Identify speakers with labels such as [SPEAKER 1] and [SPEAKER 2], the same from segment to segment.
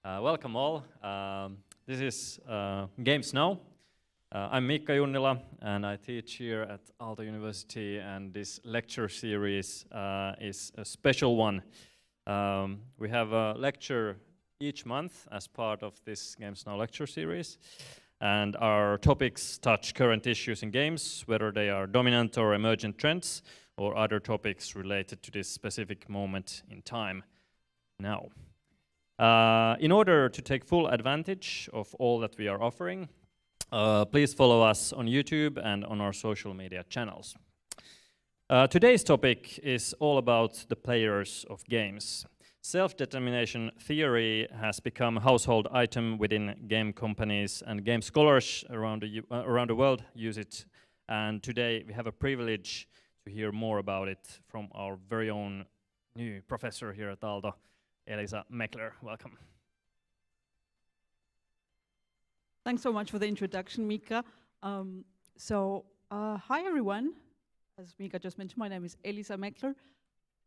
[SPEAKER 1] Welcome all. This is Games Now. I'm Mikka Junnila and I teach here at Aalto University, and this lecture series is a special one. We have a lecture each month as part of this Games Now lecture series, and our topics touch current issues in games, whether they are dominant or emergent trends or other topics related to this specific moment in time now. In order to take full advantage of all that we are offering, please follow us on YouTube and on our social media channels. Today's topic is all about the players of games. Self-determination theory has become a household item within game companies, and game scholars around the world use it. And today we have a privilege to hear more about it from our very own new professor here at Aalto, Elisa Mekler. Welcome.
[SPEAKER 2] Thanks so much for the introduction, Mika. Hi everyone. As Mika just mentioned, my name is Elisa Mekler.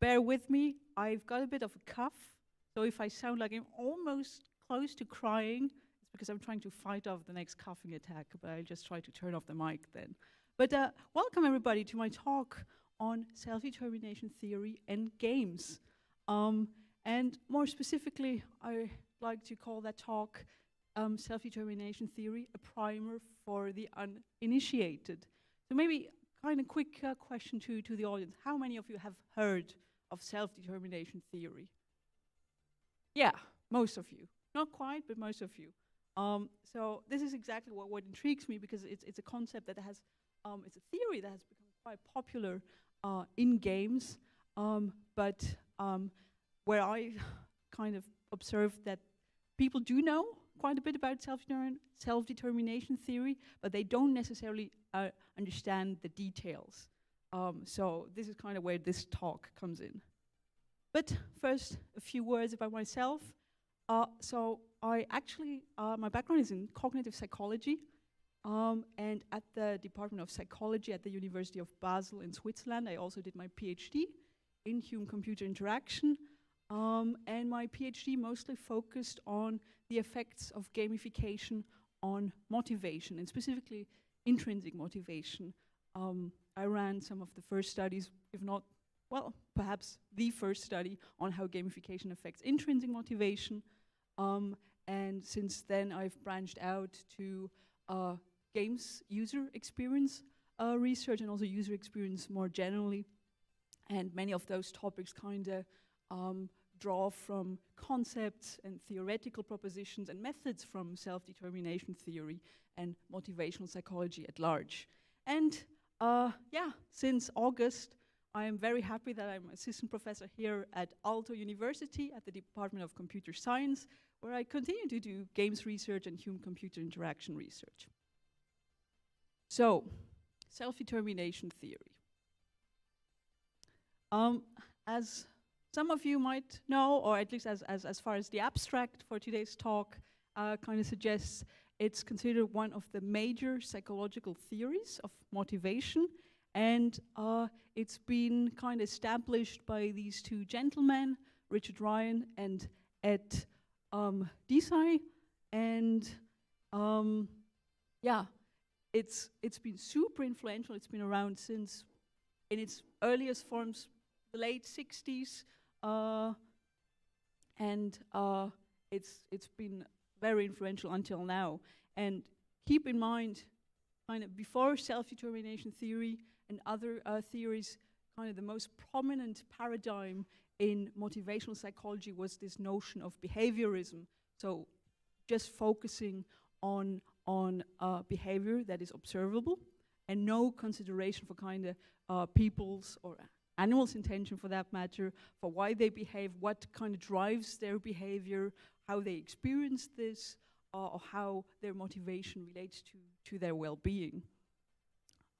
[SPEAKER 2] Bear with me, I've got a bit of a cough, so if I sound like I'm almost close to crying, it's because I'm trying to fight off the next coughing attack, but I'll just try to turn off the mic then. But welcome everybody to my talk on self-determination theory and games. And more specifically, I like to call that talk self-determination theory, a primer for the uninitiated. So maybe kind of quick question to the audience. How many of you have heard of self-determination theory? Yeah, most of you. Not quite, but most of you. So this is exactly what intrigues me, because it's a concept that has, it's a theory that has become quite popular in games, but where I kind of observed that people do know quite a bit about self-determination theory, but they don't necessarily understand the details. So this is kind of where this talk comes in. But first, a few words about myself. So I actually, my background is in cognitive psychology, and at the Department of Psychology at the University of Basel in Switzerland, I also did my PhD in human-computer interaction. And my PhD mostly focused on the effects of gamification on motivation, and specifically intrinsic motivation. I ran some of the first studies, if not, well, perhaps the first study on how gamification affects intrinsic motivation. And since then, I've branched out to games user experience research, and also user experience more generally. And many of those topics kind of draw from concepts and theoretical propositions and methods from self-determination theory and motivational psychology at large. And yeah, since August, I am very happy that I'm assistant professor here at Aalto University at the Department of Computer Science, where I continue to do games research and human-computer interaction research. So, self-determination theory. As some of you might know, or at least as far as the abstract for today's talk kind of suggests, it's considered one of the major psychological theories of motivation, and it's been kind of established by these two gentlemen, Richard Ryan and Ed Desai, and yeah, it's been super influential. It's been around since in its earliest forms, the late 60s, and it's been very influential until now. And keep in mind, kind of before self-determination theory and other theories, kind of the most prominent paradigm in motivational psychology was this notion of behaviorism. So just focusing on behavior that is observable, and no consideration for kind of people's or animals' intention, for that matter, for why they behave, what kind of drives their behavior, how they experience this, or how their motivation relates to their well-being.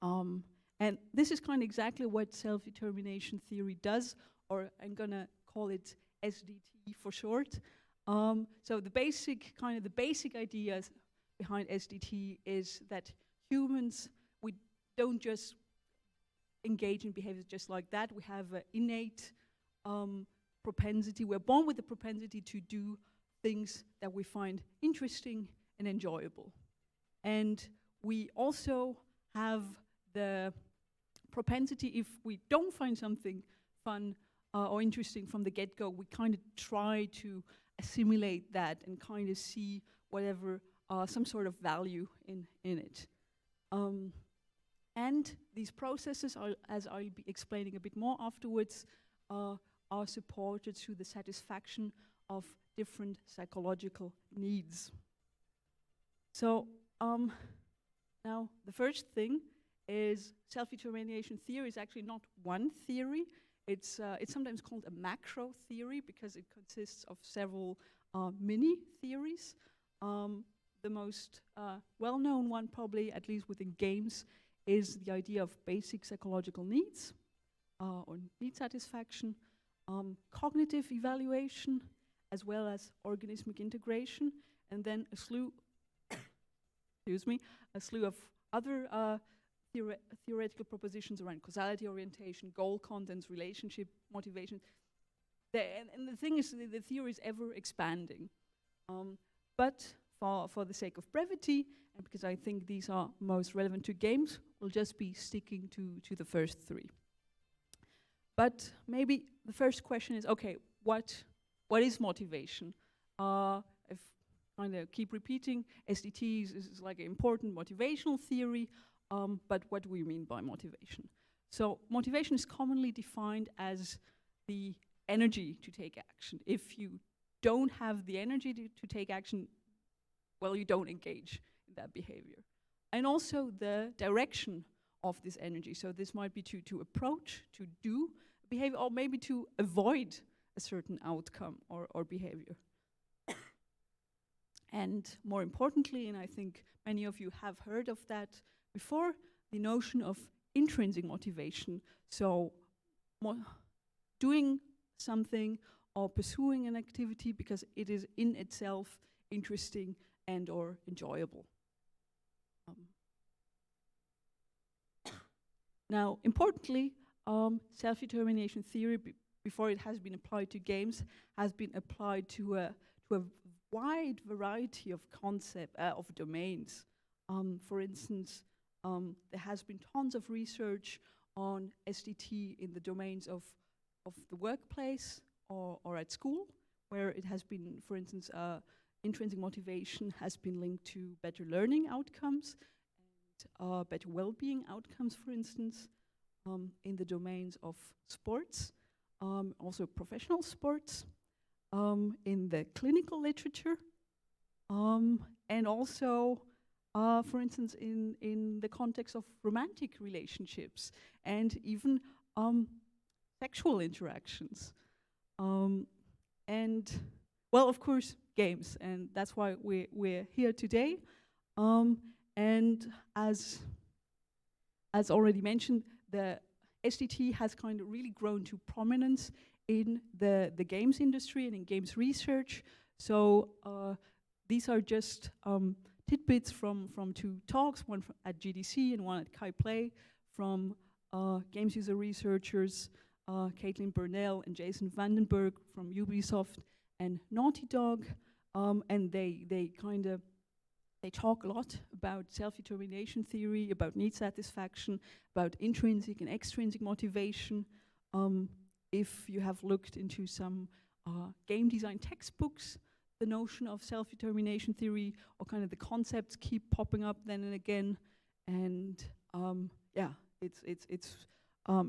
[SPEAKER 2] And this is kind of exactly what self-determination theory does, or I'm gonna call it SDT for short. So the basic ideas behind SDT is that humans, we don't just engage in behaviors just like that. We have an innate propensity. We're born with the propensity to do things that we find interesting and enjoyable. And we also have the propensity, if we don't find something fun or interesting from the get-go, we kind of try to assimilate that and kind of see whatever some sort of value in it. And these processes, as I'll be explaining a bit more afterwards, are supported through the satisfaction of different psychological needs. So now the first thing is self-determination theory is actually not one theory. It's sometimes called a macro theory because it consists of several mini theories. The most well-known one, probably, at least within games, is the idea of basic psychological needs or need satisfaction, cognitive evaluation, as well as organismic integration, and then a slew of other theoretical propositions around causality orientation, goal contents, relationship, motivation. And the thing is, the theory is ever expanding. But for the sake of brevity, and because I think these are most relevant to games, we'll just be sticking to the first three. But maybe the first question is, okay, what is motivation? If kind of keep repeating, SDT is like an important motivational theory, but what do we mean by motivation? So motivation is commonly defined as the energy to take action. If you don't have the energy to take action, well, you don't engage in that behavior. And also the direction of this energy. So this might be to approach, to do behavior, or maybe to avoid a certain outcome or behavior. And more importantly, and I think many of you have heard of that before, the notion of intrinsic motivation. So doing something or pursuing an activity because it is in itself interesting and or enjoyable. Now, importantly, self-determination theory, before it has been applied to games, has been applied to a wide variety of of domains. For instance, there has been tons of research on SDT in the domains of the workplace or at school, where it has been, for instance, intrinsic motivation has been linked to better learning outcomes and better well-being outcomes, for instance, in the domains of sports, also professional sports, in the clinical literature, and also, for instance, in the context of romantic relationships and even sexual interactions. And, well, of course, games, and that's why we're here today. And as already mentioned, the SDT has kind of really grown to prominence in the games industry and in games research. So these are just tidbits from two talks, one at GDC and one at Kai Play, from games user researchers, Caitlin Burnell and Jason Vandenberg from Ubisoft and Naughty Dog, and they talk a lot about self-determination theory, about need satisfaction, about intrinsic and extrinsic motivation. If you have looked into some game design textbooks, the notion of self-determination theory or kind of the concepts keep popping up then and again. And yeah, it's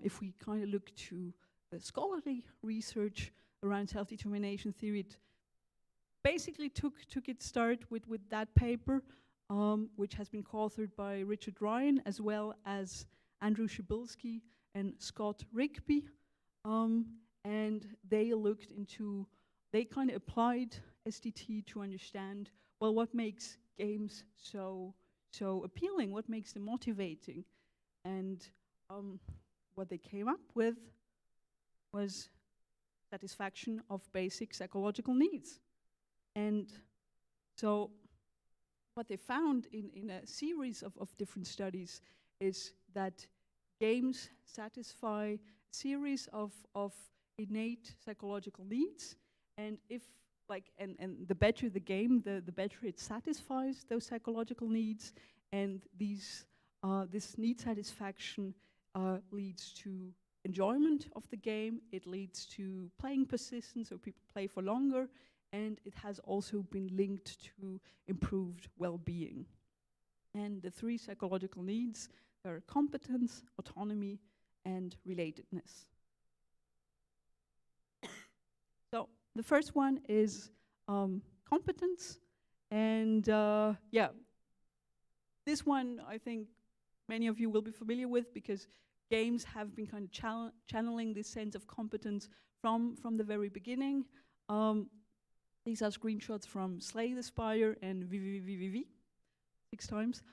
[SPEAKER 2] if we kind of look to the scholarly research around self-determination theory, it basically took its start with that paper, which has been co-authored by Richard Ryan as well as Andrew Shibilsky and Scott Rigby. And they looked into, they kind of applied SDT to understand, well, what makes games so appealing, what makes them motivating. And what they came up with was satisfaction of basic psychological needs. And so what they found in a series of different studies is that games satisfy a series of innate psychological needs. And if and the better the game, the better it satisfies those psychological needs, and this need satisfaction leads to enjoyment of the game. It leads to playing persistence, so people play for longer, and it has also been linked to improved well-being. And the three psychological needs are competence, autonomy, and relatedness. So the first one is competence, and this one I think many of you will be familiar with, because games have been kind of channeling this sense of competence from the very beginning. These are screenshots from Slay the Spire and VVVVV, 6 times,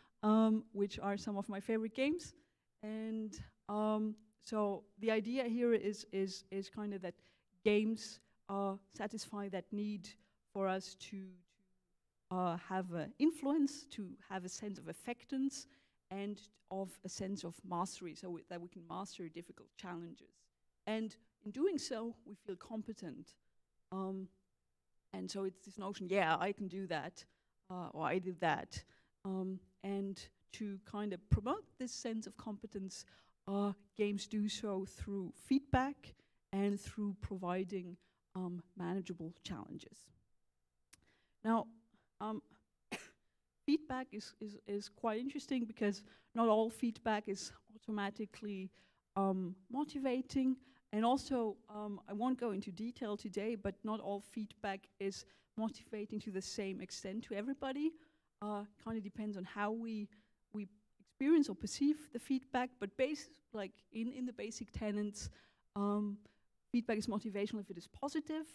[SPEAKER 2] which are some of my favorite games. And so the idea here is kind of that games satisfy that need for us to have influence, to have a sense of effectiveness, and of a sense of mastery, so that we can master difficult challenges. And in doing so, we feel competent. And so it's this notion, yeah, I can do that, or I did that. And to kind of promote this sense of competence, games do so through feedback and through providing manageable challenges. Now, feedback is quite interesting, because not all feedback is automatically motivating, and also I won't go into detail today, but not all feedback is motivating to the same extent to everybody. Kind of depends on how we experience or perceive the feedback, but in the basic tenets, feedback is motivational if it is positive.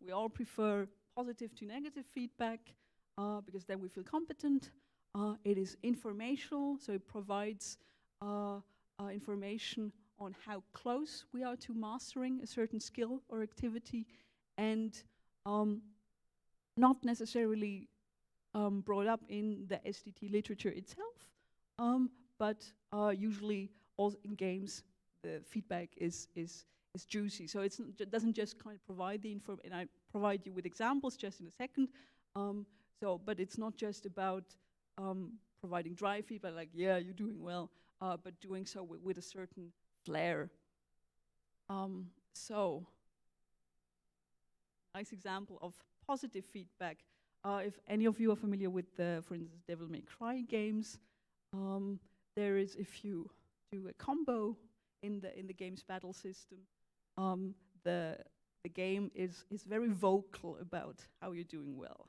[SPEAKER 2] We all prefer positive to negative feedback, because then we feel competent. It is informational, so it provides information on how close we are to mastering a certain skill or activity, and not necessarily brought up in the SDT literature itself, but usually also in games the feedback is juicy. So it doesn't just kind of provide the info, and I provide you with examples just in a second. But it's not just about providing dry feedback, like, yeah, you're doing well, but doing so with a certain flair. So, nice example of positive feedback. If any of you are familiar with the, for instance, Devil May Cry games, there is, if you do a combo in the game's battle system, the game is very vocal about how you're doing well.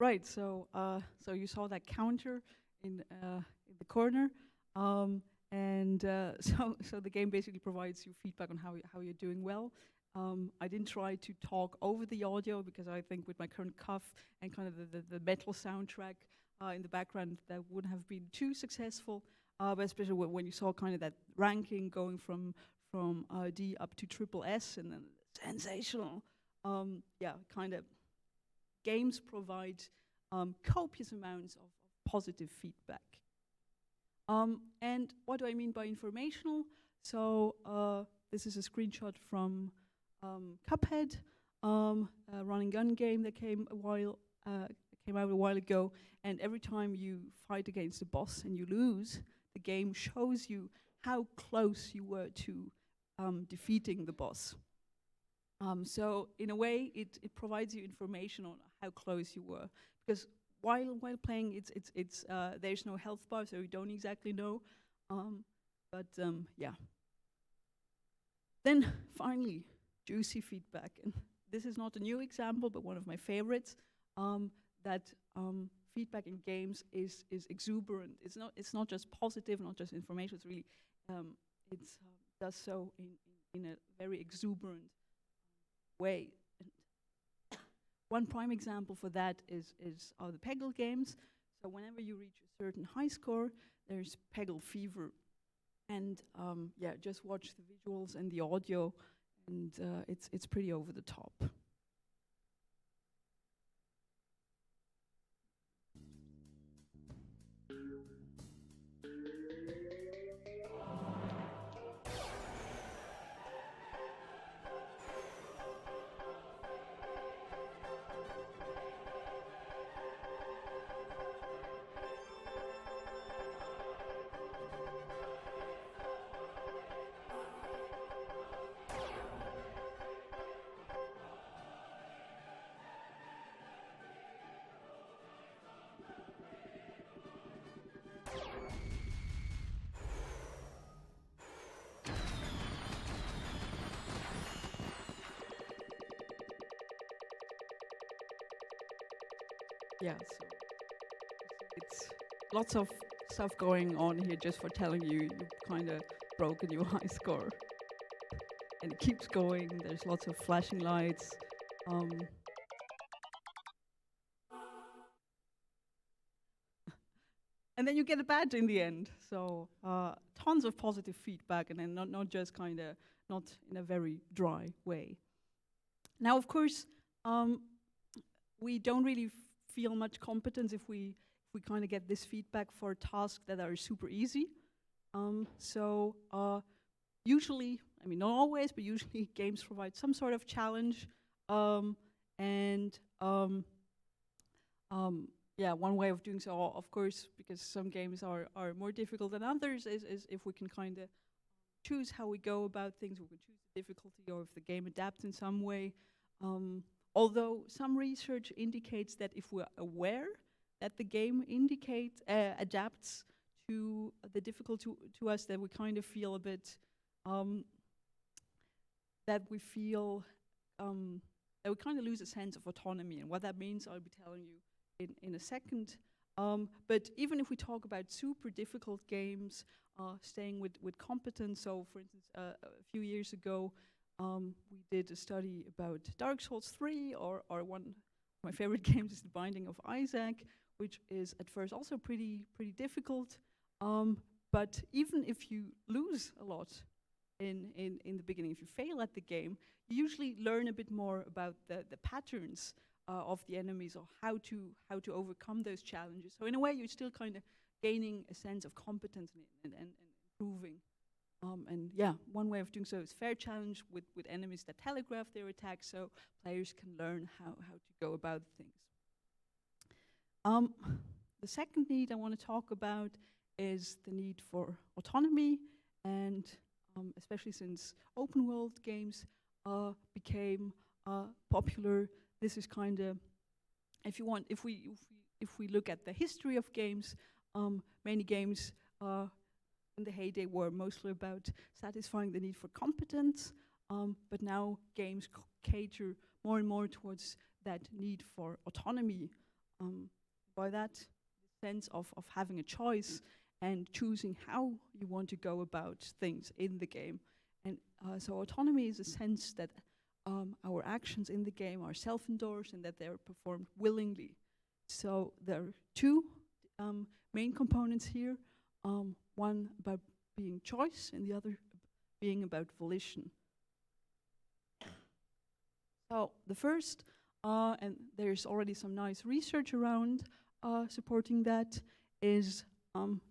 [SPEAKER 2] Right, so you saw that counter in the corner, so the game basically provides you feedback on how you're doing well. I didn't try to talk over the audio, because I think with my current cough and kind of the metal soundtrack in the background, that wouldn't have been too successful. But especially when you saw kind of that ranking going from D up to triple S, and then sensational, kind of. Games provide copious amounts of positive feedback. And what do I mean by informational? So this is a screenshot from Cuphead, a run and gun game that came out a while ago. And every time you fight against a boss and you lose, the game shows you how close you were to defeating the boss. So in a way, it provides you information on how close you were, because while playing, there's no health bar, so you don't exactly know. Yeah. Then finally, juicy feedback, and this is not a new example, but one of my favorites. That feedback in games is exuberant. It's not just positive, not just information. It's really does so in a very exuberant way. And one prime example for that are the Peggle games. So whenever you reach a certain high score, there's Peggle fever. And yeah, just watch the visuals and the audio, and it's pretty over the top. Yeah, so it's lots of stuff going on here just for telling you kind of broke a new high score. And it keeps going, there's lots of flashing lights. And then you get a badge in the end. So tons of positive feedback, and then not just kind of, not in a very dry way. Now, of course, we don't really feel much competence if we kind of get this feedback for tasks that are super easy. Usually, I mean, not always, but usually games provide some sort of challenge. Yeah, one way of doing so, of course, because some games are more difficult than others, is if we can kind of choose how we go about things, we can choose the difficulty, or if the game adapts in some way. Although some research indicates that if we're aware that the game adapts to the difficulty to us, that we kind of feel a bit, that we kind of lose a sense of autonomy. And what that means, I'll be telling you in a second. But even if we talk about super difficult games, staying with competence, so for instance, a few years ago, we did a study about Dark Souls 3, or one of my favorite games is The Binding of Isaac, which is at first also pretty difficult. But even if you lose a lot in the beginning, if you fail at the game, you usually learn a bit more about the patterns of the enemies, or how to overcome those challenges. So in a way, you're still kind of gaining a sense of competence and improving. And yeah, one way of doing so is fair challenge with enemies that telegraph their attacks, so players can learn how to go about things. The second need I want to talk about is the need for autonomy, and especially since open world games became popular, this is kind of, if we look at the history of games, many games in the heyday were mostly about satisfying the need for competence, but now games cater more and more towards that need for autonomy. By that, the sense of having a choice and choosing how you want to go about things in the game. And so autonomy is a sense that our actions in the game are self-endorsed and that they're performed willingly. So there are two main components here. One about being choice, and the other being about volition. So the first, and there's already some nice research around supporting that, is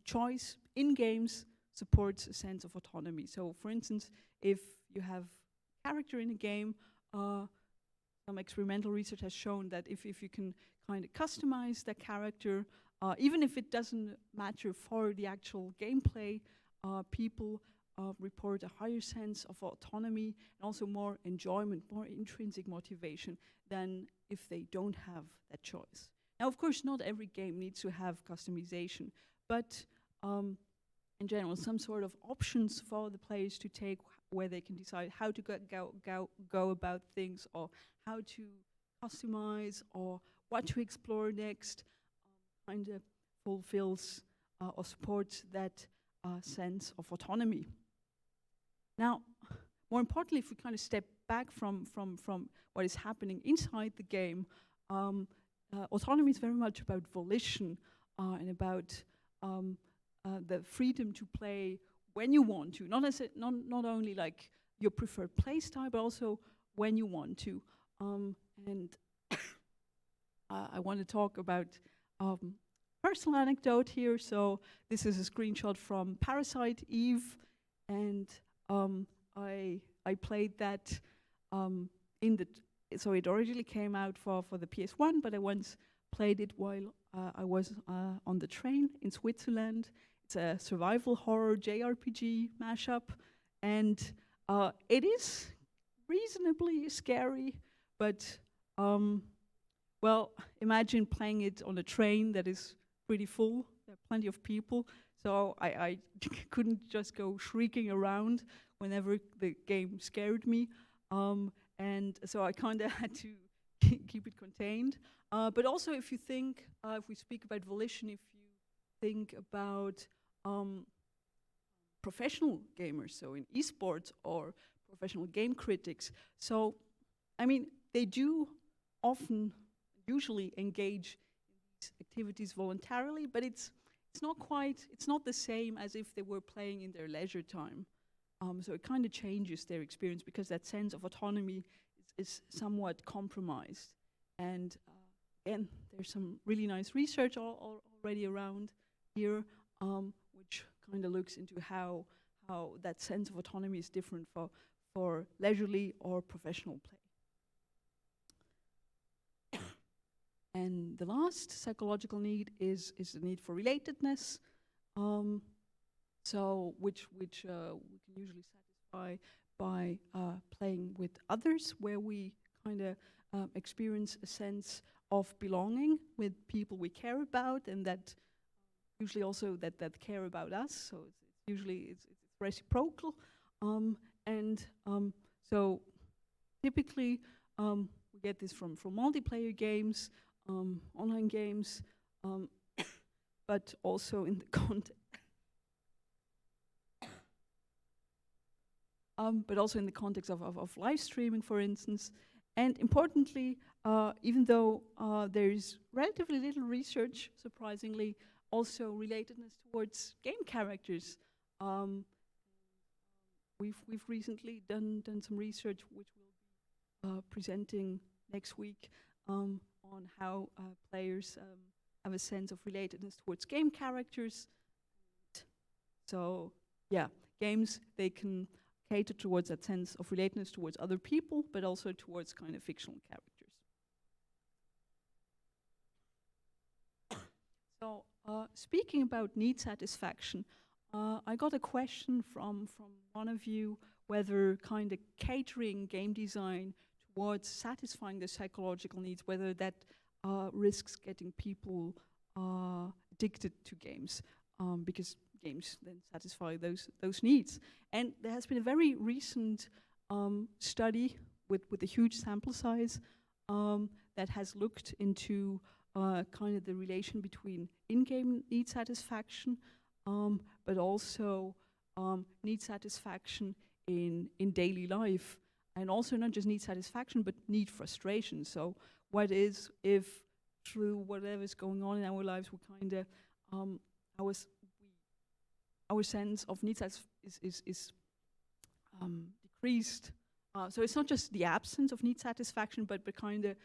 [SPEAKER 2] choice in games supports a sense of autonomy. So for instance, if you have a character in a game, some experimental research has shown that if you can kind of customize that character, even if it doesn't matter for the actual gameplay, people report a higher sense of autonomy and also more enjoyment, more intrinsic motivation than if they don't have that choice. Now, of course, not every game needs to have customization, but in general, some sort of options for the players to take, where they can decide how to go about things, or how to customize, or what to explore next. kind of fulfills or supports that sense of autonomy. Now, more importantly, if we kind of step back from what is happening inside the game, autonomy is very much about volition and about the freedom to play when you want to, not only like your preferred play style, but also when you want to. And I want to talk about personal anecdote here. So this is a screenshot from Parasite Eve, and I played that so it originally came out for the PS1, but I once played it while I was on the train in Switzerland. It's a survival horror JRPG mashup, and it is reasonably scary, but well, imagine playing it on a train that is pretty full. There are plenty of people, so I couldn't just go shrieking around whenever the game scared me, and so I kind of had to keep it contained. But also, if you think, if we speak about volition, if you think about professional gamers, so in esports or professional game critics, so I mean, they do usually engage in these activities voluntarily, but it's not the same as if they were playing in their leisure time. So it kind of changes their experience because that sense of autonomy is somewhat compromised. And again, there's some really nice research already around here, which kind of looks into how that sense of autonomy is different for leisurely or professional play. And the last psychological need is the need for relatedness, so which we can usually satisfy by playing with others, where we kind of experience a sense of belonging with people we care about, and that usually also that care about us. So it's reciprocal, and so typically we get this from multiplayer games. Online games, but also in the context of live streaming, for instance. And importantly, even though there is relatively little research, surprisingly, also relatedness towards game characters. We've recently done some research which we'll be presenting next week. On how players have a sense of relatedness towards game characters. So, yeah, games, they can cater towards that sense of relatedness towards other people, but also towards kind of fictional characters. So, speaking about need satisfaction, I got a question from one of you whether kind of catering game design towards satisfying the psychological needs, whether that risks getting people addicted to games, because games then satisfy those needs. And there has been a very recent study with a huge sample size that has looked into kind of the relation between in-game need satisfaction, but also need satisfaction in daily life. And also not just need satisfaction, but need frustration. So what is if through whatever is going on in our lives, we kind of our sense of need is decreased. So it's not just the absence of need satisfaction, but kind of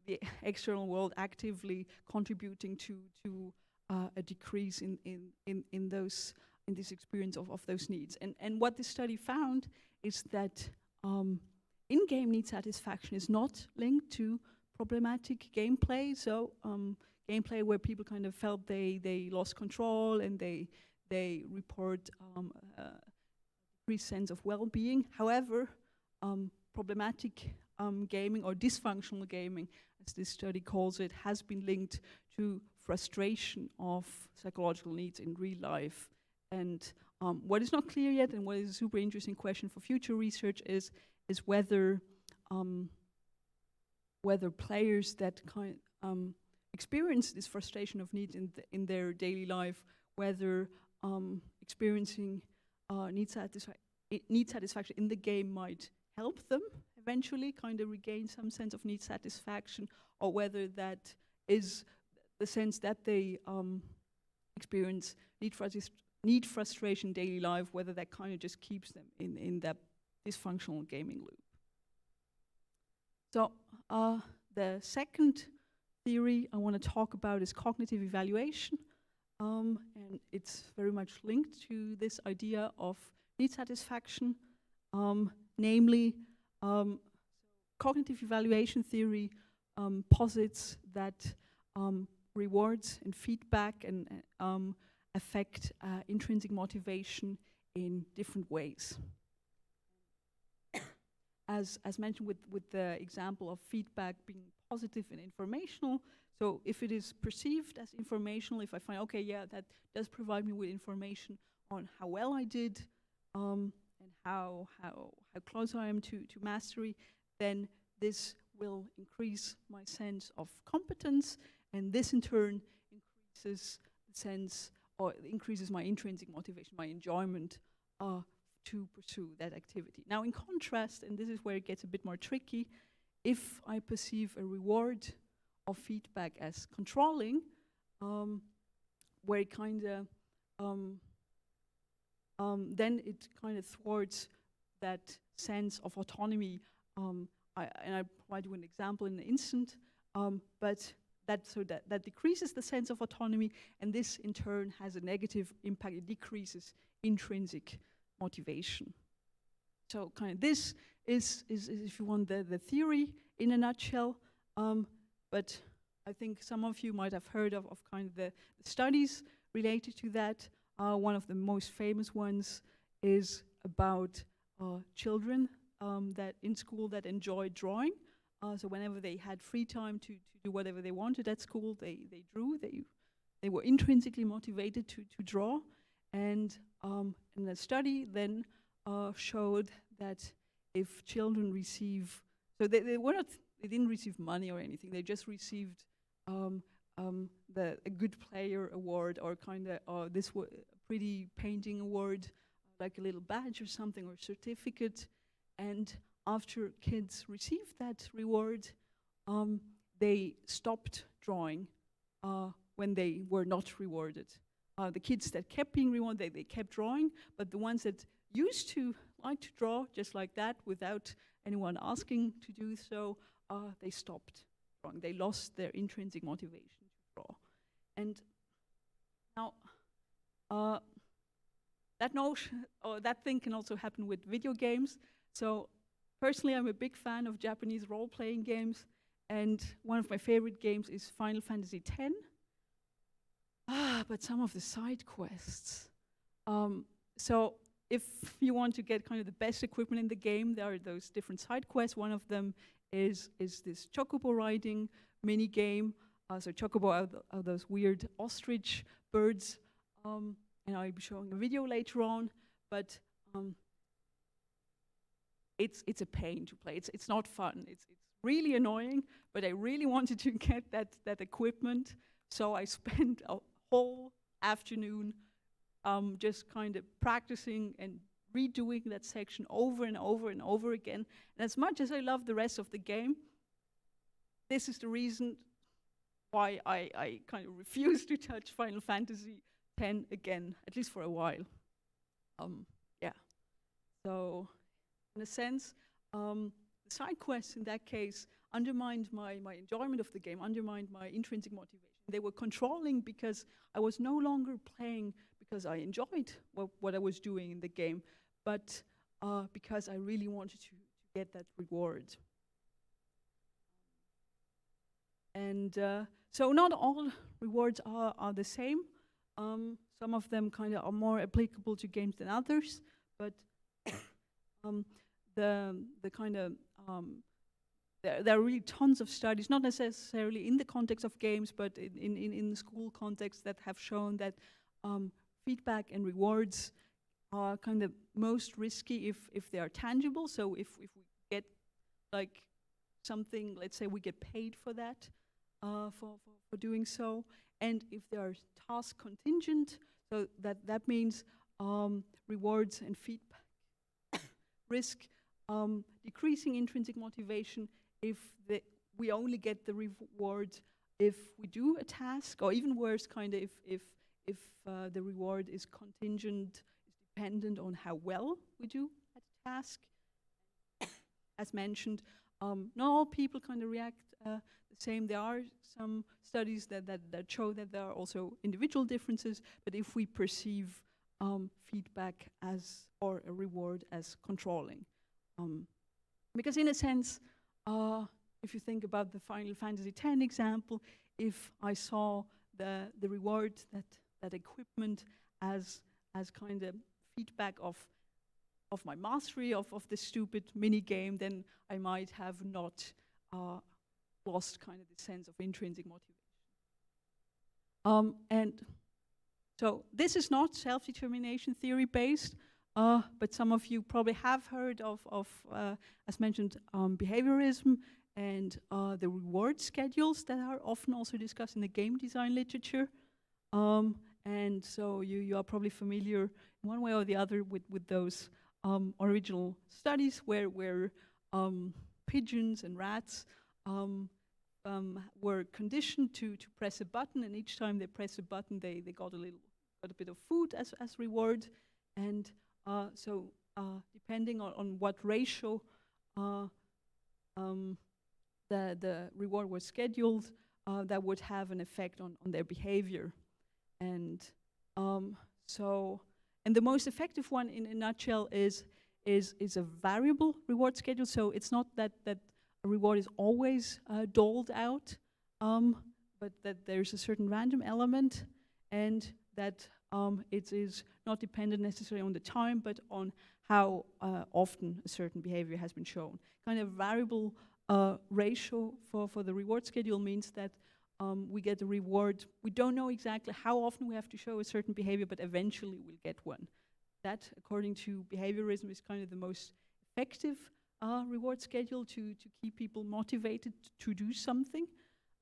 [SPEAKER 2] the external world actively contributing to a decrease in this experience of those needs. And what this study found is that in-game need satisfaction is not linked to problematic gameplay. So gameplay where people kind of felt they lost control and they report a decreased sense of well-being. However, problematic gaming or dysfunctional gaming, as this study calls it, has been linked to frustration of psychological needs in real life. And what is not clear yet, and what is a super interesting question for future research, is whether players that experience this frustration of needs in their daily life, whether experiencing need satisfaction in the game might help them eventually kind of regain some sense of need satisfaction, or whether that is the sense that they experience need frustration in daily life, whether that kind of just keeps them in that dysfunctional gaming loop. So the second theory I want to talk about is cognitive evaluation, and it's very much linked to this idea of need satisfaction, namely cognitive evaluation theory posits that rewards and feedback and affect intrinsic motivation in different ways. As mentioned with the example of feedback being positive and informational, so if it is perceived as informational, if I find, okay, yeah, that does provide me with information on how well I did and how close I am to mastery, then this will increase my sense of competence, and this in turn increases the sense, or increases my intrinsic motivation, my enjoyment to pursue that activity. Now, in contrast, and this is where it gets a bit more tricky, if I perceive a reward of feedback as controlling, where it kind of then it kind of thwarts that sense of autonomy. And I provide you an example in an instant, but that decreases the sense of autonomy, and this in turn has a negative impact. It decreases intrinsic motivation. So kind of this is if you want, the theory in a nutshell, but I think some of you might have heard of kind of the studies related to that. One of the most famous ones is about children that in school that enjoyed drawing. So whenever they had free time to do whatever they wanted at school, they drew. They were intrinsically motivated to draw. And the study then showed that if children receive, so they didn't receive money or anything. They just received a good player award, or kind of this pretty painting award, like a little badge or something, or certificate. And after kids received that reward, they stopped drawing when they were not rewarded. The kids that kept being rewarded, they kept drawing, but the ones that used to like to draw just like that without anyone asking to do so, they stopped drawing. They lost their intrinsic motivation to draw. And now, that notion, or that thing can also happen with video games. So personally, I'm a big fan of Japanese role-playing games, and one of my favorite games is Final Fantasy X. But some of the side quests. So if you want to get kind of the best equipment in the game, there are those different side quests. One of them is this chocobo riding mini game. So chocobo are those weird ostrich birds, and I'll be showing a video later on. But it's a pain to play. It's not fun. It's really annoying. But I really wanted to get that equipment, so I spent a whole afternoon just kind of practicing and redoing that section over and over and over again. And as much as I love the rest of the game, this is the reason why I kind of refuse to touch Final Fantasy X again, at least for a while. Yeah. So, in a sense, the side quests in that case undermined my enjoyment of the game, undermined my intrinsic motivation. They were controlling because I was no longer playing because I enjoyed what I was doing in the game, but because I really wanted to get that reward. And so not all rewards are the same. Some of them kind of are more applicable to games than others, but the kind of there are really tons of studies, not necessarily in the context of games, but in the school context, that have shown that feedback and rewards are kind of most risky if they are tangible. So if we get like something, let's say we get paid for that, for doing so. And if they are task contingent, so that means rewards and feedback risk decreasing intrinsic motivation if we only get the reward if we do a task, or even worse, kind of if the reward is contingent, is dependent on how well we do at a task. As mentioned, not all people kind of react the same. There are some studies that show that there are also individual differences, but if we perceive feedback as, or a reward as controlling. Because in a sense, if you think about the Final Fantasy X example, if I saw the reward, that equipment as kind of feedback of my mastery of this stupid mini game, then I might have not lost kind of the sense of intrinsic motivation. And so this is not self-determination theory based, but some of you probably have heard of as mentioned, behaviorism and the reward schedules that are often also discussed in the game design literature. And so you are probably familiar in one way or the other with those original studies where pigeons and rats were conditioned to press a button, and each time they press a button, they got a bit of food as reward, and so depending on what ratio the reward was scheduled, that would have an effect on their behavior, and the most effective one in a nutshell is a variable reward schedule. So it's not that a reward is always doled out, but that there's a certain random element, and that it is not dependent necessarily on the time, but on how often a certain behavior has been shown. Kind of variable ratio for the reward schedule means that we get a reward. We don't know exactly how often we have to show a certain behavior, but eventually we'll get one. That, according to behaviorism, is kind of the most effective reward schedule to keep people motivated to do something.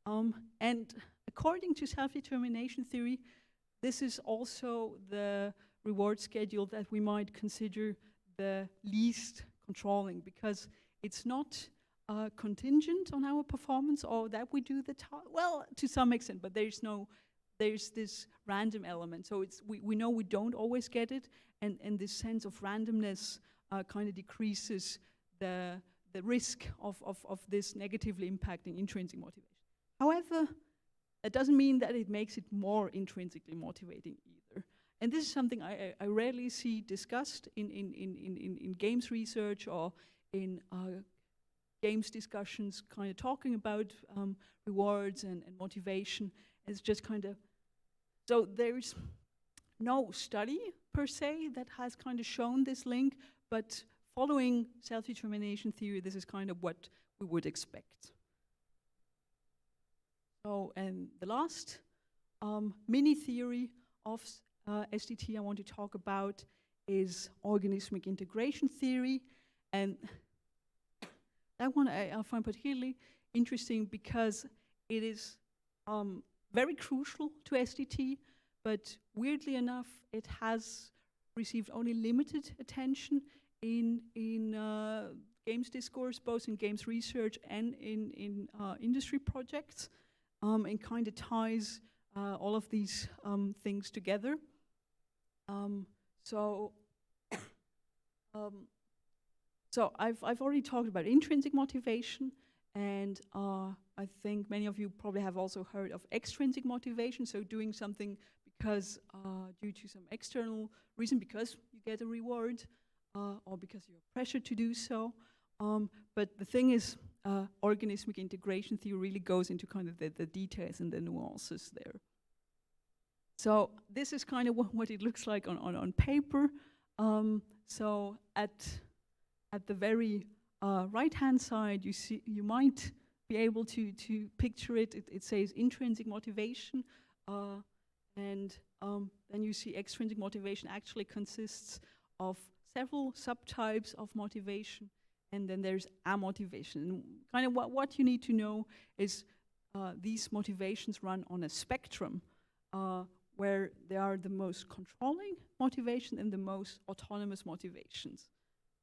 [SPEAKER 2] And according to self-determination theory, this is also the reward schedule that we might consider the least controlling, because it's not contingent on our performance or that we do the task. Well, to some extent, but there's this random element. So we know we don't always get it, and this sense of randomness kind of decreases the risk of this negatively impacting intrinsic motivation. However, that doesn't mean that it makes it more intrinsically motivating either. And this is something I rarely see discussed in games research or in games discussions, kind of talking about rewards and motivation. It's just kind of, so there's no study per se that has kind of shown this link, but following self-determination theory, this is kind of what we would expect. So, and the last mini theory of SDT I want to talk about is organismic integration theory, and that one I find particularly interesting because it is very crucial to SDT, but weirdly enough, it has received only limited attention in games discourse, both in games research and in industry projects, and kind of ties all of these things together. So I've already talked about intrinsic motivation, and I think many of you probably have also heard of extrinsic motivation, so doing something because due to some external reason, because you get a reward, or because you're pressured to do so. But the thing is, organismic integration theory really goes into kind of the details and the nuances there. So this is kind of what it looks like on paper. So at the very right-hand side, you might be able to picture it. It says intrinsic motivation, and then you see extrinsic motivation actually consists of several subtypes of motivation, and then there's amotivation. And kind of what you need to know is these motivations run on a spectrum where they are the most controlling motivation and the most autonomous motivations.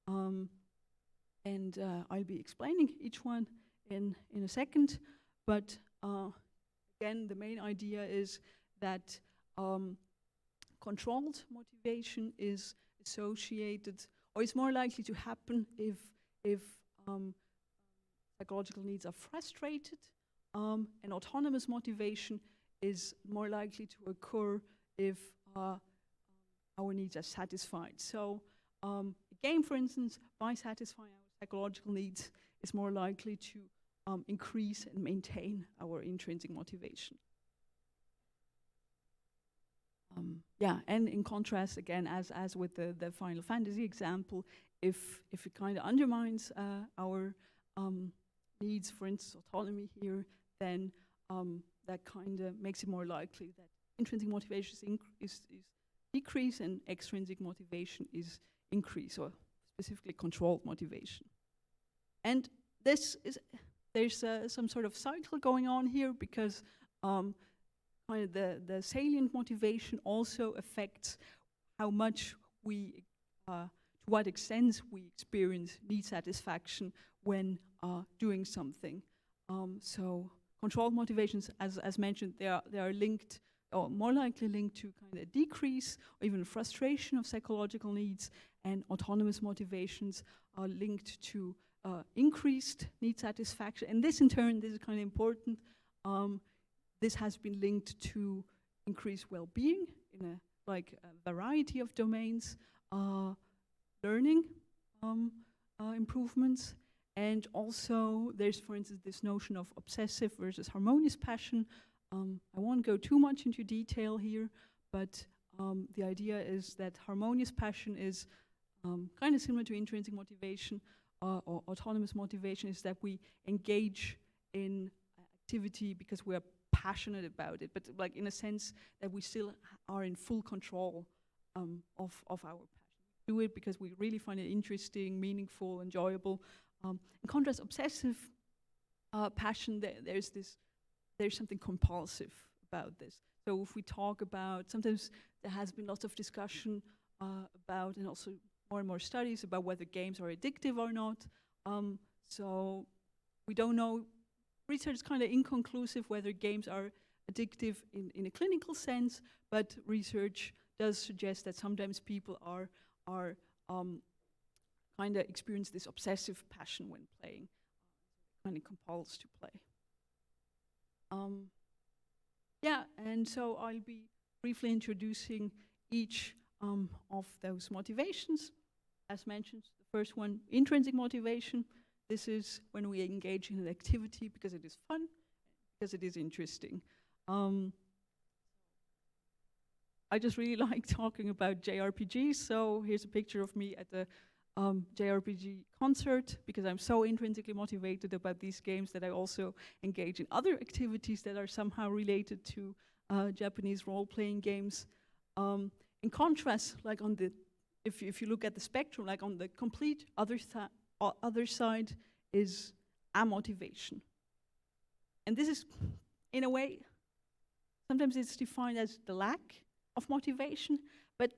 [SPEAKER 2] And I'll be explaining each one in a second, but again, the main idea is that controlled motivation is associated, or is more likely to happen if psychological needs are frustrated, and autonomous motivation is more likely to occur if our needs are satisfied. So a game, for instance, by satisfying our psychological needs, is more likely to increase and maintain our intrinsic motivation. And in contrast, again, as with the Final Fantasy example, if it kind of undermines our needs, for instance, autonomy here, then that kind of makes it more likely that intrinsic motivation is decrease and extrinsic motivation is increase, or specifically controlled motivation. And there's some sort of cycle going on here, because kind of the salient motivation also affects how much we, to what extent we experience need satisfaction when doing something. So controlled motivations, as mentioned, they are linked, or more likely linked to kind of decrease or even frustration of psychological needs, and autonomous motivations are linked to increased need satisfaction. And this in turn, this is kind of important, this has been linked to increased well-being in a variety of domains, learning improvements, and also there's, for instance, this notion of obsessive versus harmonious passion. I won't go too much into detail here, but the idea is that harmonious passion is kind of similar to intrinsic motivation, or autonomous motivation, is that we engage in activity because we are passionate about it, but like in a sense that we still are in full control of our passion. We do it because we really find it interesting, meaningful, enjoyable. In contrast, obsessive passion, there's something compulsive about this. So if we talk about, sometimes there has been lots of discussion about, and also more and more studies about whether games are addictive or not. So we don't know. Research is kind of inconclusive whether games are addictive in a clinical sense, but research does suggest that sometimes people are kind of experience this obsessive passion when playing, kind of compels to play. And so I'll be briefly introducing each of those motivations. As mentioned, the first one, intrinsic motivation. This is when we engage in an activity because it is fun, because it is interesting. I just really like talking about JRPGs, so here's a picture of me at the JRPG concert, because I'm so intrinsically motivated about these games that I also engage in other activities that are somehow related to Japanese role-playing games. In contrast, like on the, if you look at the spectrum, like on the complete other side is amotivation. And this is, in a way, sometimes it's defined as the lack of motivation, but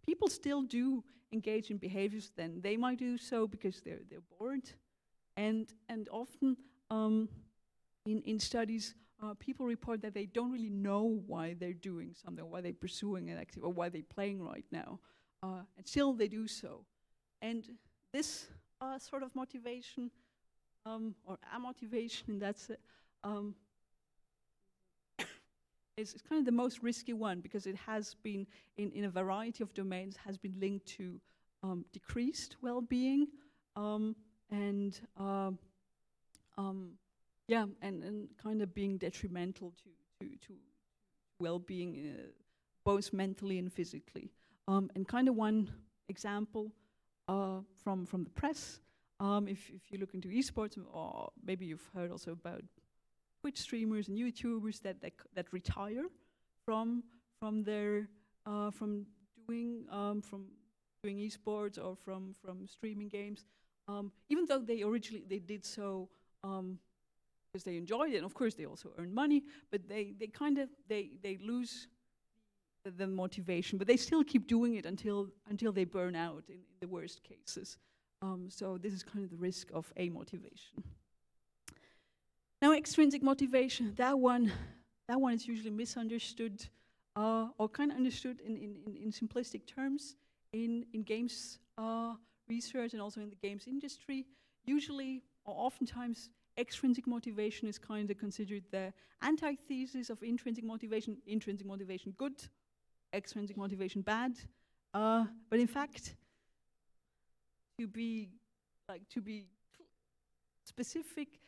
[SPEAKER 2] people still do engage in behaviors. Then they might do so because they're bored, and often in studies people report that they don't really know why they're doing something, why they're pursuing an activity, or why they're playing right now, and still they do so. And this sort of motivation, or amotivation, that's is kind of the most risky one, because it has been, in a variety of domains, has been linked to decreased well-being, and kind of being detrimental to well-being, both mentally and physically. And kind of one example from the press, if you look into esports, or maybe you've heard also about Twitch streamers and YouTubers that retire from doing esports or from streaming games, even though they originally did so because they enjoy it, and of course they also earn money, but they kind of they lose the motivation, but they still keep doing it until they burn out in the worst cases. So this is kind of the risk of amotivation. Now, extrinsic motivation, that one is usually misunderstood, or kind of understood in simplistic terms in games research and also in the games industry. Usually, or oftentimes, extrinsic motivation is kind of considered the antithesis of intrinsic motivation. Intrinsic motivation good, extrinsic motivation bad. But in fact, to be specific,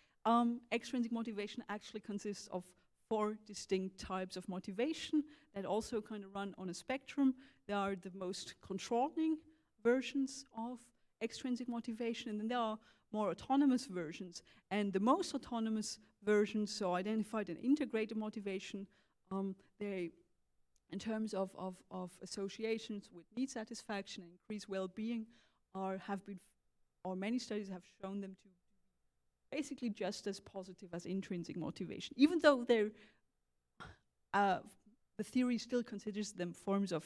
[SPEAKER 2] extrinsic motivation actually consists of 4 distinct types of motivation that also kind of run on a spectrum. They are the most controlling versions of extrinsic motivation, and then there are more autonomous versions. And the most autonomous versions, so identified and integrated motivation, they, in terms of associations with need satisfaction and increased well-being, many studies have shown them to basically just as positive as intrinsic motivation, even though the theory still considers them forms of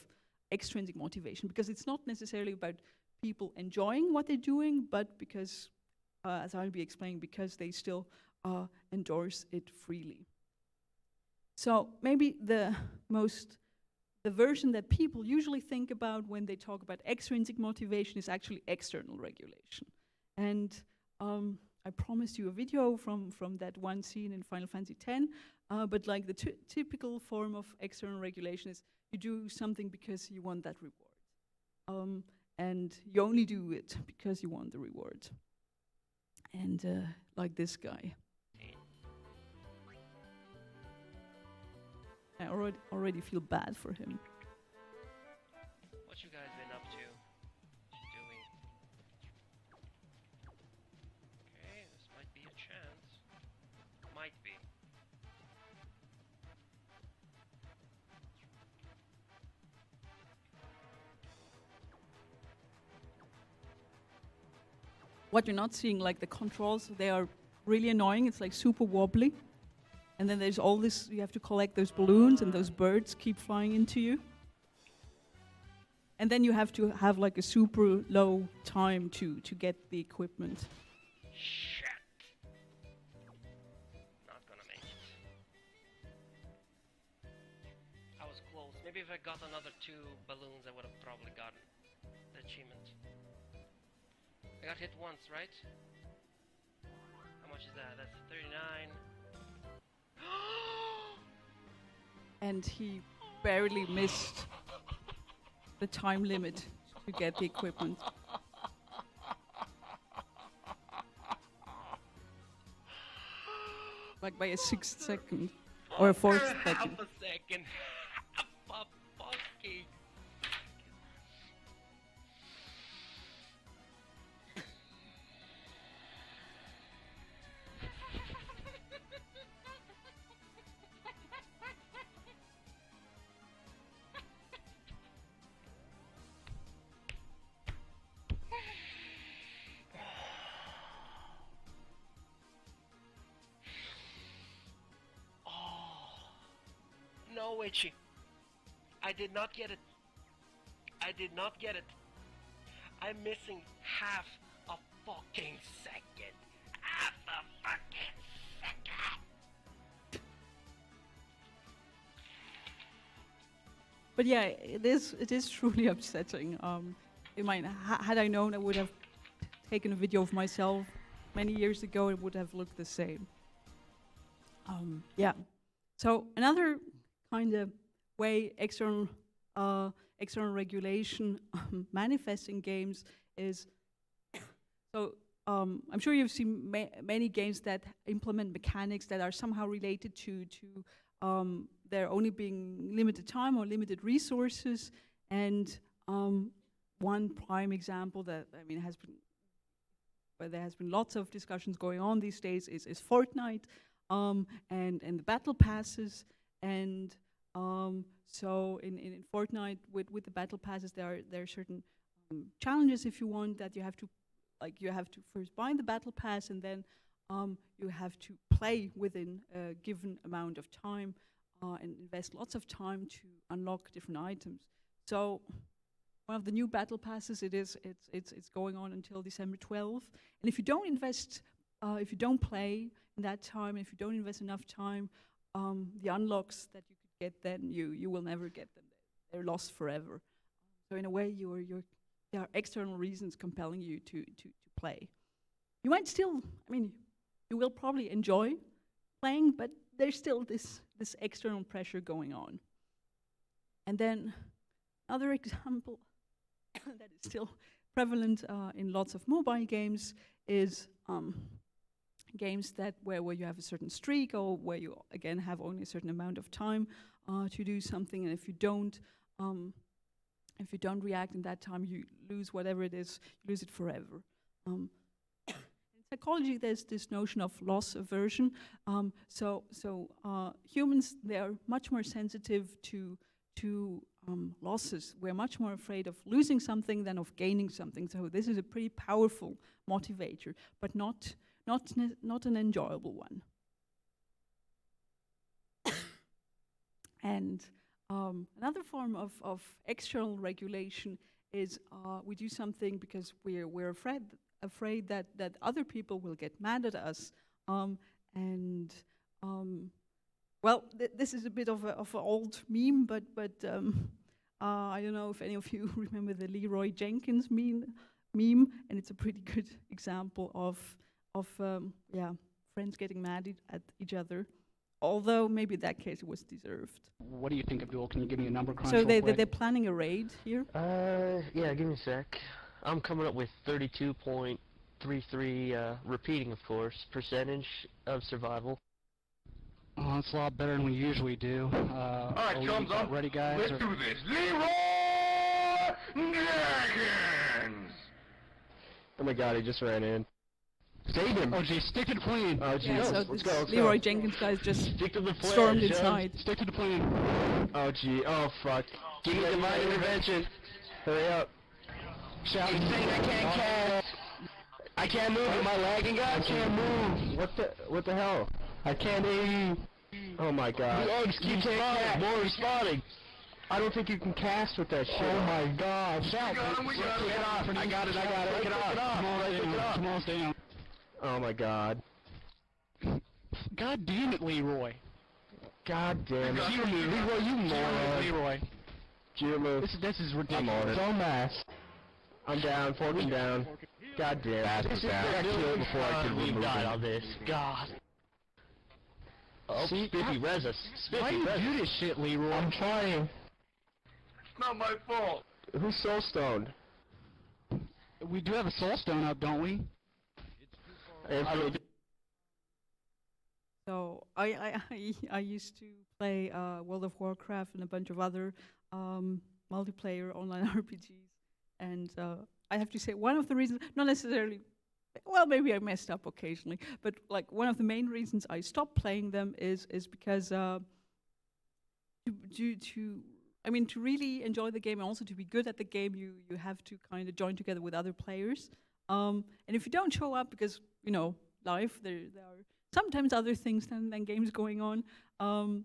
[SPEAKER 2] extrinsic motivation, because it's not necessarily about people enjoying what they're doing, but because, as I'll be explaining, because they still endorse it freely. So maybe the version that people usually think about when they talk about extrinsic motivation is actually external regulation. And I promised you a video from that one scene in Final Fantasy X, but like the typical form of external regulation is you do something because you want that reward. And you only do it because you want the reward. And like this guy. I already feel bad for him.
[SPEAKER 3] What you guys been up to? Doing? Okay, this might be a chance. Might be.
[SPEAKER 2] What you're not seeing, like the controls, they are really annoying. It's like super wobbly. And then there's all this, you have to collect those balloons and those birds keep flying into you. And then you have to have like a super low time to get the equipment.
[SPEAKER 3] Shit! Not gonna make it. I was close. Maybe if I got another 2 balloons, I would have probably gotten the achievement. I got hit once, right? How much is that? That's 39.
[SPEAKER 2] And he barely missed the time limit to get the equipment. Like by a 6th second or a 4th second.
[SPEAKER 3] Half a second. Fucky. No, Itchy. I did not get it. I did not get it. I'm missing half a fucking second. Half a fucking second.
[SPEAKER 2] But yeah, it is truly upsetting. Had I known, I would have taken a video of myself many years ago. It would have looked the same. Yeah. So another kind of way external regulation manifests in games is, so I'm sure you've seen many games that implement mechanics that are somehow related to there only being limited time or limited resources. And one prime example that where there has been lots of discussions going on these days is Fortnite and the battle passes. And so in Fortnite with the battle passes, there are certain challenges, if you want, that you have to first buy the battle pass, and then You have to play within a given amount of time and invest lots of time to unlock different items. So one of the new battle passes, it's going on until December 12th. And if you don't invest, if you don't play in that time, if you don't invest enough time, the unlocks that you could get then, you will never get them. They're lost forever. So in a way, there are external reasons compelling you to play. You might still, you will probably enjoy playing, but there's still this external pressure going on. And then another example that is still prevalent in lots of mobile games is games where you have a certain streak, or where you again have only a certain amount of time to do something, and if you don't react in that time, you lose whatever it is. You lose it forever. In psychology, there's this notion of loss aversion. So humans, they are much more sensitive to losses. We're much more afraid of losing something than of gaining something. So this is a pretty powerful motivator, but not an enjoyable one. And another form of external regulation is we do something because we're afraid that other people will get mad at us. This is a bit of an old meme, but I don't know if any of you remember the Leroy Jenkins meme, and it's a pretty good example of friends getting mad at each other. Although maybe in that case it was deserved.
[SPEAKER 4] What do you think, Abdul? Can you give me a number crunch?
[SPEAKER 2] So they're planning a raid here?
[SPEAKER 3] Yeah, give me a sec. I'm coming up with 32.33, repeating of course, percentage of survival.
[SPEAKER 4] Oh, that's a lot better than we usually do.
[SPEAKER 5] Alright, thumbs up.
[SPEAKER 4] Ready, guys?
[SPEAKER 5] Let's do this. Leroy Jenkins!
[SPEAKER 6] Oh my god, he just ran in. Save him!
[SPEAKER 4] Oh, gee, stick to the plane.
[SPEAKER 6] Oh, gee,
[SPEAKER 2] Yeah, so
[SPEAKER 6] let's go, let's
[SPEAKER 2] Leroy
[SPEAKER 6] go.
[SPEAKER 2] Jenkins guys just
[SPEAKER 3] Stick to the flag,
[SPEAKER 2] stormed
[SPEAKER 3] Jones.
[SPEAKER 2] inside.
[SPEAKER 4] Stick to the plane.
[SPEAKER 6] Oh, gee, oh, fuck.
[SPEAKER 3] Give me divine intervention.
[SPEAKER 6] Hurry up.
[SPEAKER 4] Shout.
[SPEAKER 3] He's saying I can't cast. I can't move. Am I lagging, guys?
[SPEAKER 6] I can't move. What the hell? I can't hear you. Oh my god.
[SPEAKER 3] The eggs keep spawning. More responding.
[SPEAKER 6] I don't think you can cast with that shit. Oh my god.
[SPEAKER 4] Shout.
[SPEAKER 5] We got
[SPEAKER 3] Take it off. I got it. Take it off.
[SPEAKER 4] Come on, stay down.
[SPEAKER 6] Oh my god.
[SPEAKER 4] God damn it, Leroy.
[SPEAKER 6] God damn it.
[SPEAKER 4] Leroy, you moron. Leroy.
[SPEAKER 6] Jimmy.
[SPEAKER 4] This is
[SPEAKER 6] I'm
[SPEAKER 4] ridiculous.
[SPEAKER 6] on it. Don't mash. I'm down, forking down. God damn it. I got killed before I could
[SPEAKER 3] we
[SPEAKER 6] remove
[SPEAKER 3] died
[SPEAKER 6] him.
[SPEAKER 3] on this. God. Oh,
[SPEAKER 6] See,
[SPEAKER 3] Spiffy res us.
[SPEAKER 4] Why do
[SPEAKER 3] Spiffy
[SPEAKER 4] you
[SPEAKER 3] res
[SPEAKER 4] do
[SPEAKER 3] us.
[SPEAKER 4] this shit, Leroy?
[SPEAKER 6] I'm trying.
[SPEAKER 5] It's not my fault.
[SPEAKER 6] Who's soul stoned?
[SPEAKER 4] We do have a soul stone up, don't we?
[SPEAKER 2] So I used to play World of Warcraft and a bunch of other multiplayer online RPGs, and I have to say one of the reasons, not necessarily, well, maybe I messed up occasionally, but like one of the main reasons I stopped playing them is because to really enjoy the game and also to be good at the game, you have to kind of join together with other players. And if you don't show up because, life, there are sometimes other things than games going on. And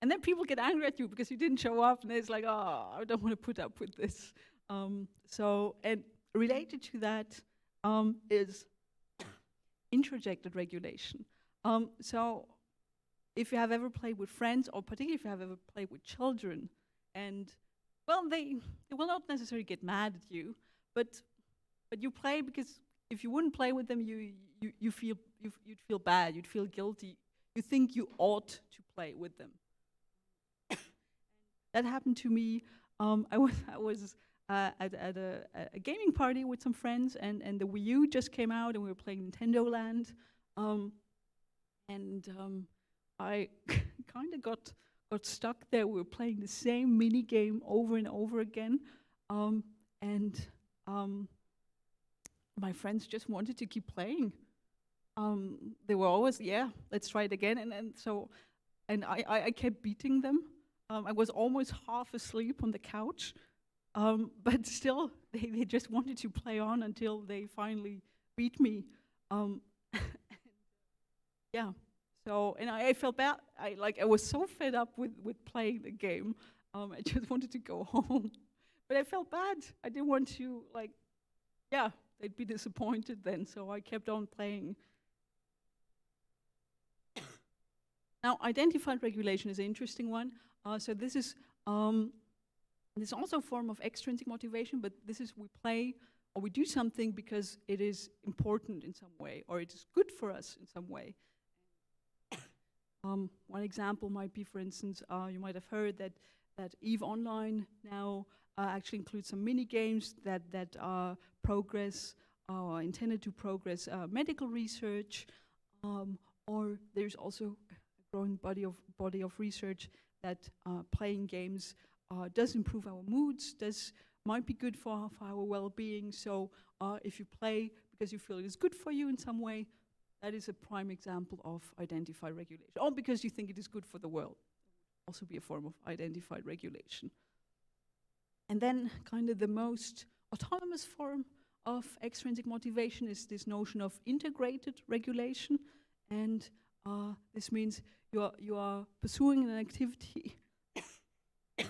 [SPEAKER 2] then people get angry at you because you didn't show up, and it's like, oh, I don't want to put up with this. And related to that is introjected regulation. So if you have ever played with friends, or particularly if you have ever played with children, and, well, they will not necessarily get mad at you, but you play because if you wouldn't play with them, you'd feel bad, you'd feel guilty, you think you ought to play with them. That happened to me. I was at a gaming party with some friends, and the Wii U just came out, and we were playing Nintendo Land, I kind of got stuck there. We were playing the same mini game over and over again, my friends just wanted to keep playing. They were always, let's try it again, and I kept beating them. I was almost half asleep on the couch, but still, they just wanted to play on until they finally beat me. yeah. So, and I felt bad. I was so fed up with playing the game. I just wanted to go home. But I felt bad. I didn't want to, yeah, they'd be disappointed then. So I kept on playing. Now, identified regulation is an interesting one. So this is also a form of extrinsic motivation, but this is we play or we do something because it is important in some way, or it is good for us in some way. One example might be, for instance, you might have heard that EVE Online now actually includes some mini games that progress or intended to progress medical research, or there's also a growing body of research that playing games does improve our moods, might be good for our well-being. So if you play because you feel it is good for you in some way, that is a prime example of identified regulation. Or because you think it is good for the world, also be a form of identified regulation. And then kind of the most autonomous form of extrinsic motivation is this notion of integrated regulation. And this means you are pursuing an activity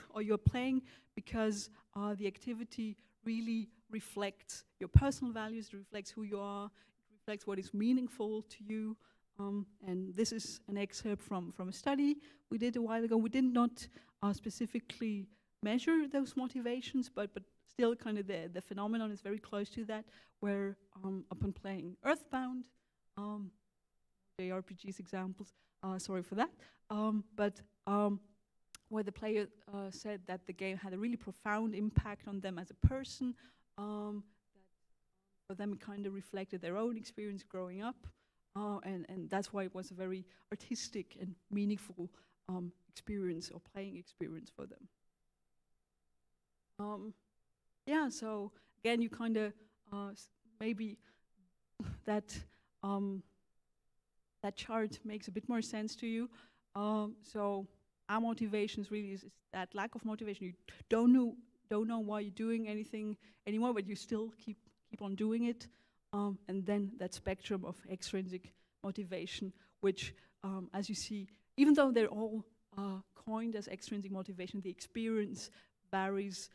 [SPEAKER 2] or you're playing because the activity really reflects your personal values, it reflects who you are, it reflects what is meaningful to you. And this is an excerpt from a study we did a while ago. We did not specifically measure those motivations, but still kind of the phenomenon is very close to that, where upon playing Earthbound, JRPG's examples, sorry for that, where the player said that the game had a really profound impact on them as a person, that for them it kind of reflected their own experience growing up, and that's why it was a very artistic and meaningful experience or playing experience for them. Yeah, so again, you kind of maybe that chart makes a bit more sense to you. So our motivations really is that lack of motivation. You don't know why you're doing anything anymore, but you still keep on doing it. And then that spectrum of extrinsic motivation, which, as you see, even though they're all coined as extrinsic motivation, the experience varies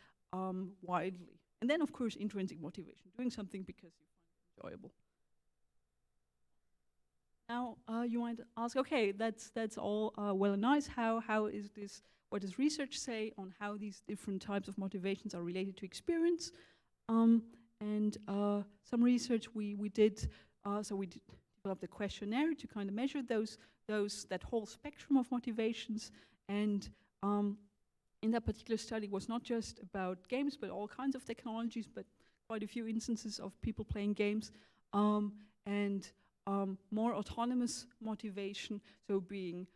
[SPEAKER 2] widely. And then, of course, intrinsic motivation, doing something because you find it enjoyable. Now, you might ask, okay, that's all well and nice. How is this? What does research say on how these different types of motivations are related to experience? And some research we did, so we developed a questionnaire to kind of measure that whole spectrum of motivations. And in that particular study, it was not just about games, but all kinds of technologies, but quite a few instances of people playing games, and more autonomous motivation, so being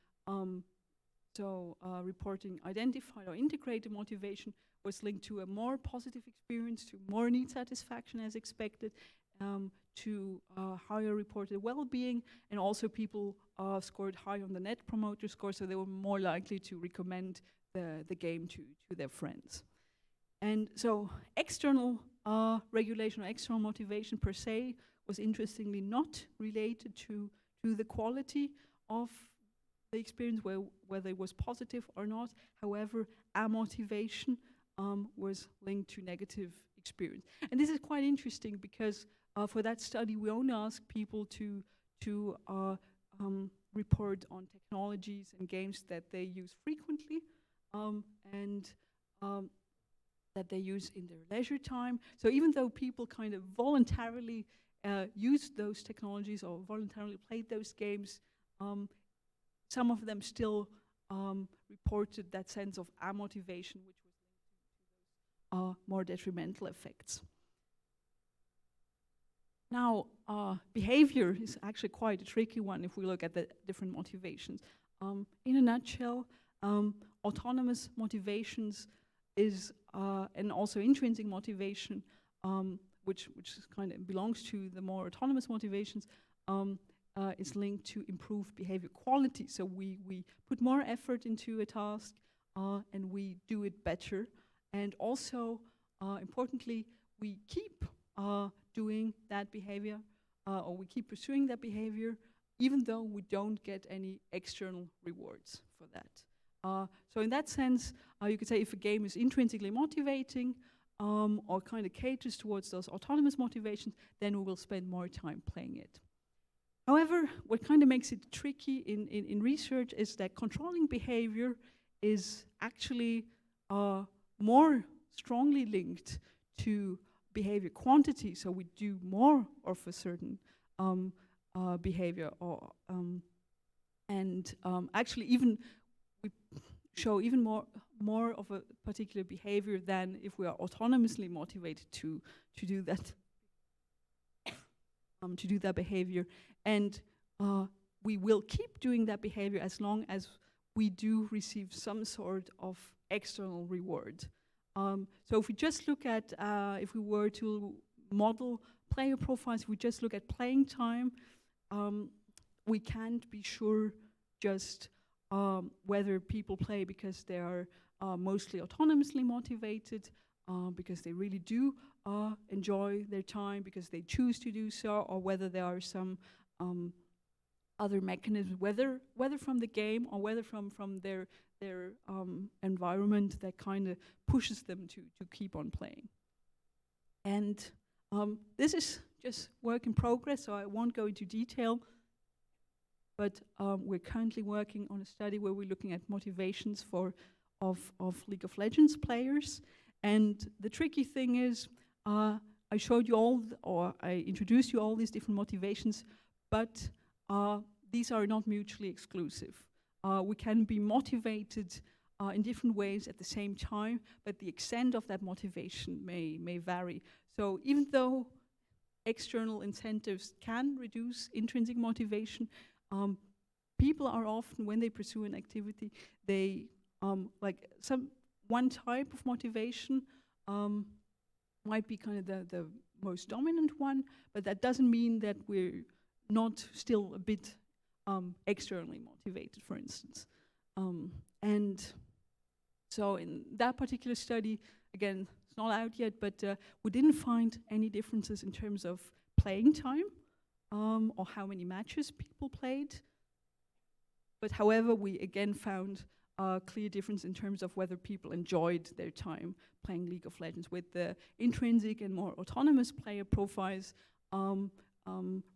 [SPEAKER 2] reporting identified or integrated motivation was linked to a more positive experience, to more need satisfaction as expected, to higher reported well-being, and also people scored high on the Net Promoter Score, so they were more likely to recommend the game to their friends. And so external regulation or external motivation per se was interestingly not related to the quality of the experience, whether it was positive or not. However, our motivation was linked to negative experience. And this is quite interesting because for that study, we only asked people to report on technologies and games that they use frequently, and that they use in their leisure time. So even though people kind of voluntarily used those technologies or voluntarily played those games, some of them still reported that sense of amotivation, which was linked to more detrimental effects. Now, behavior is actually quite a tricky one if we look at the different motivations. In a nutshell, autonomous motivations is, and also intrinsic motivation, which kind of belongs to the more autonomous motivations, is linked to improved behavior quality. So we put more effort into a task and we do it better. And also, importantly, we keep doing that behavior, or we keep pursuing that behavior even though we don't get any external rewards for that. So in that sense, you could say if a game is intrinsically motivating, or kind of caters towards those autonomous motivations, then we will spend more time playing it. However, what kind of makes it tricky in research is that controlling behavior is actually more strongly linked to behavior quantity. So we do more of a certain behavior, or actually even we show even more of a particular behavior than if we are autonomously motivated to do that behavior. And we will keep doing that behavior as long as we do receive some sort of external reward. So if we just look at, if we were to model player profiles, if we just look at playing time, we can't be sure just whether people play because they are mostly autonomously motivated, because they really do enjoy their time, because they choose to do so, or whether there are some other mechanisms, whether from the game or whether from their environment that kind of pushes them to keep on playing. And this is just work in progress, so I won't go into detail. But we're currently working on a study where we're looking at motivations of League of Legends players. And the tricky thing is, I showed you all, or I introduced you all these different motivations, but these are not mutually exclusive. We can be motivated in different ways at the same time, but the extent of that motivation may vary. So even though external incentives can reduce intrinsic motivation, people are often, when they pursue an activity, they like one type of motivation might be kind of the most dominant one, but that doesn't mean that we're not still a bit externally motivated, for instance. And so in that particular study, again, it's not out yet, but we didn't find any differences in terms of playing time, or how many matches people played. But however, we again found a clear difference in terms of whether people enjoyed their time playing League of Legends, with the intrinsic and more autonomous player profiles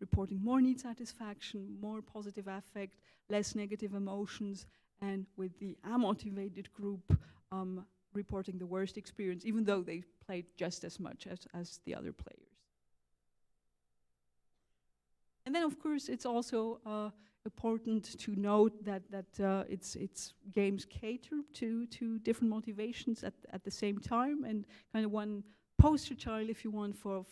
[SPEAKER 2] reporting more need satisfaction, more positive affect, less negative emotions, and with the amotivated group reporting the worst experience, even though they played just as much as the other players. And then, of course, it's also important to note that it's games cater to different motivations at the same time, and kind of one poster child, if you want, for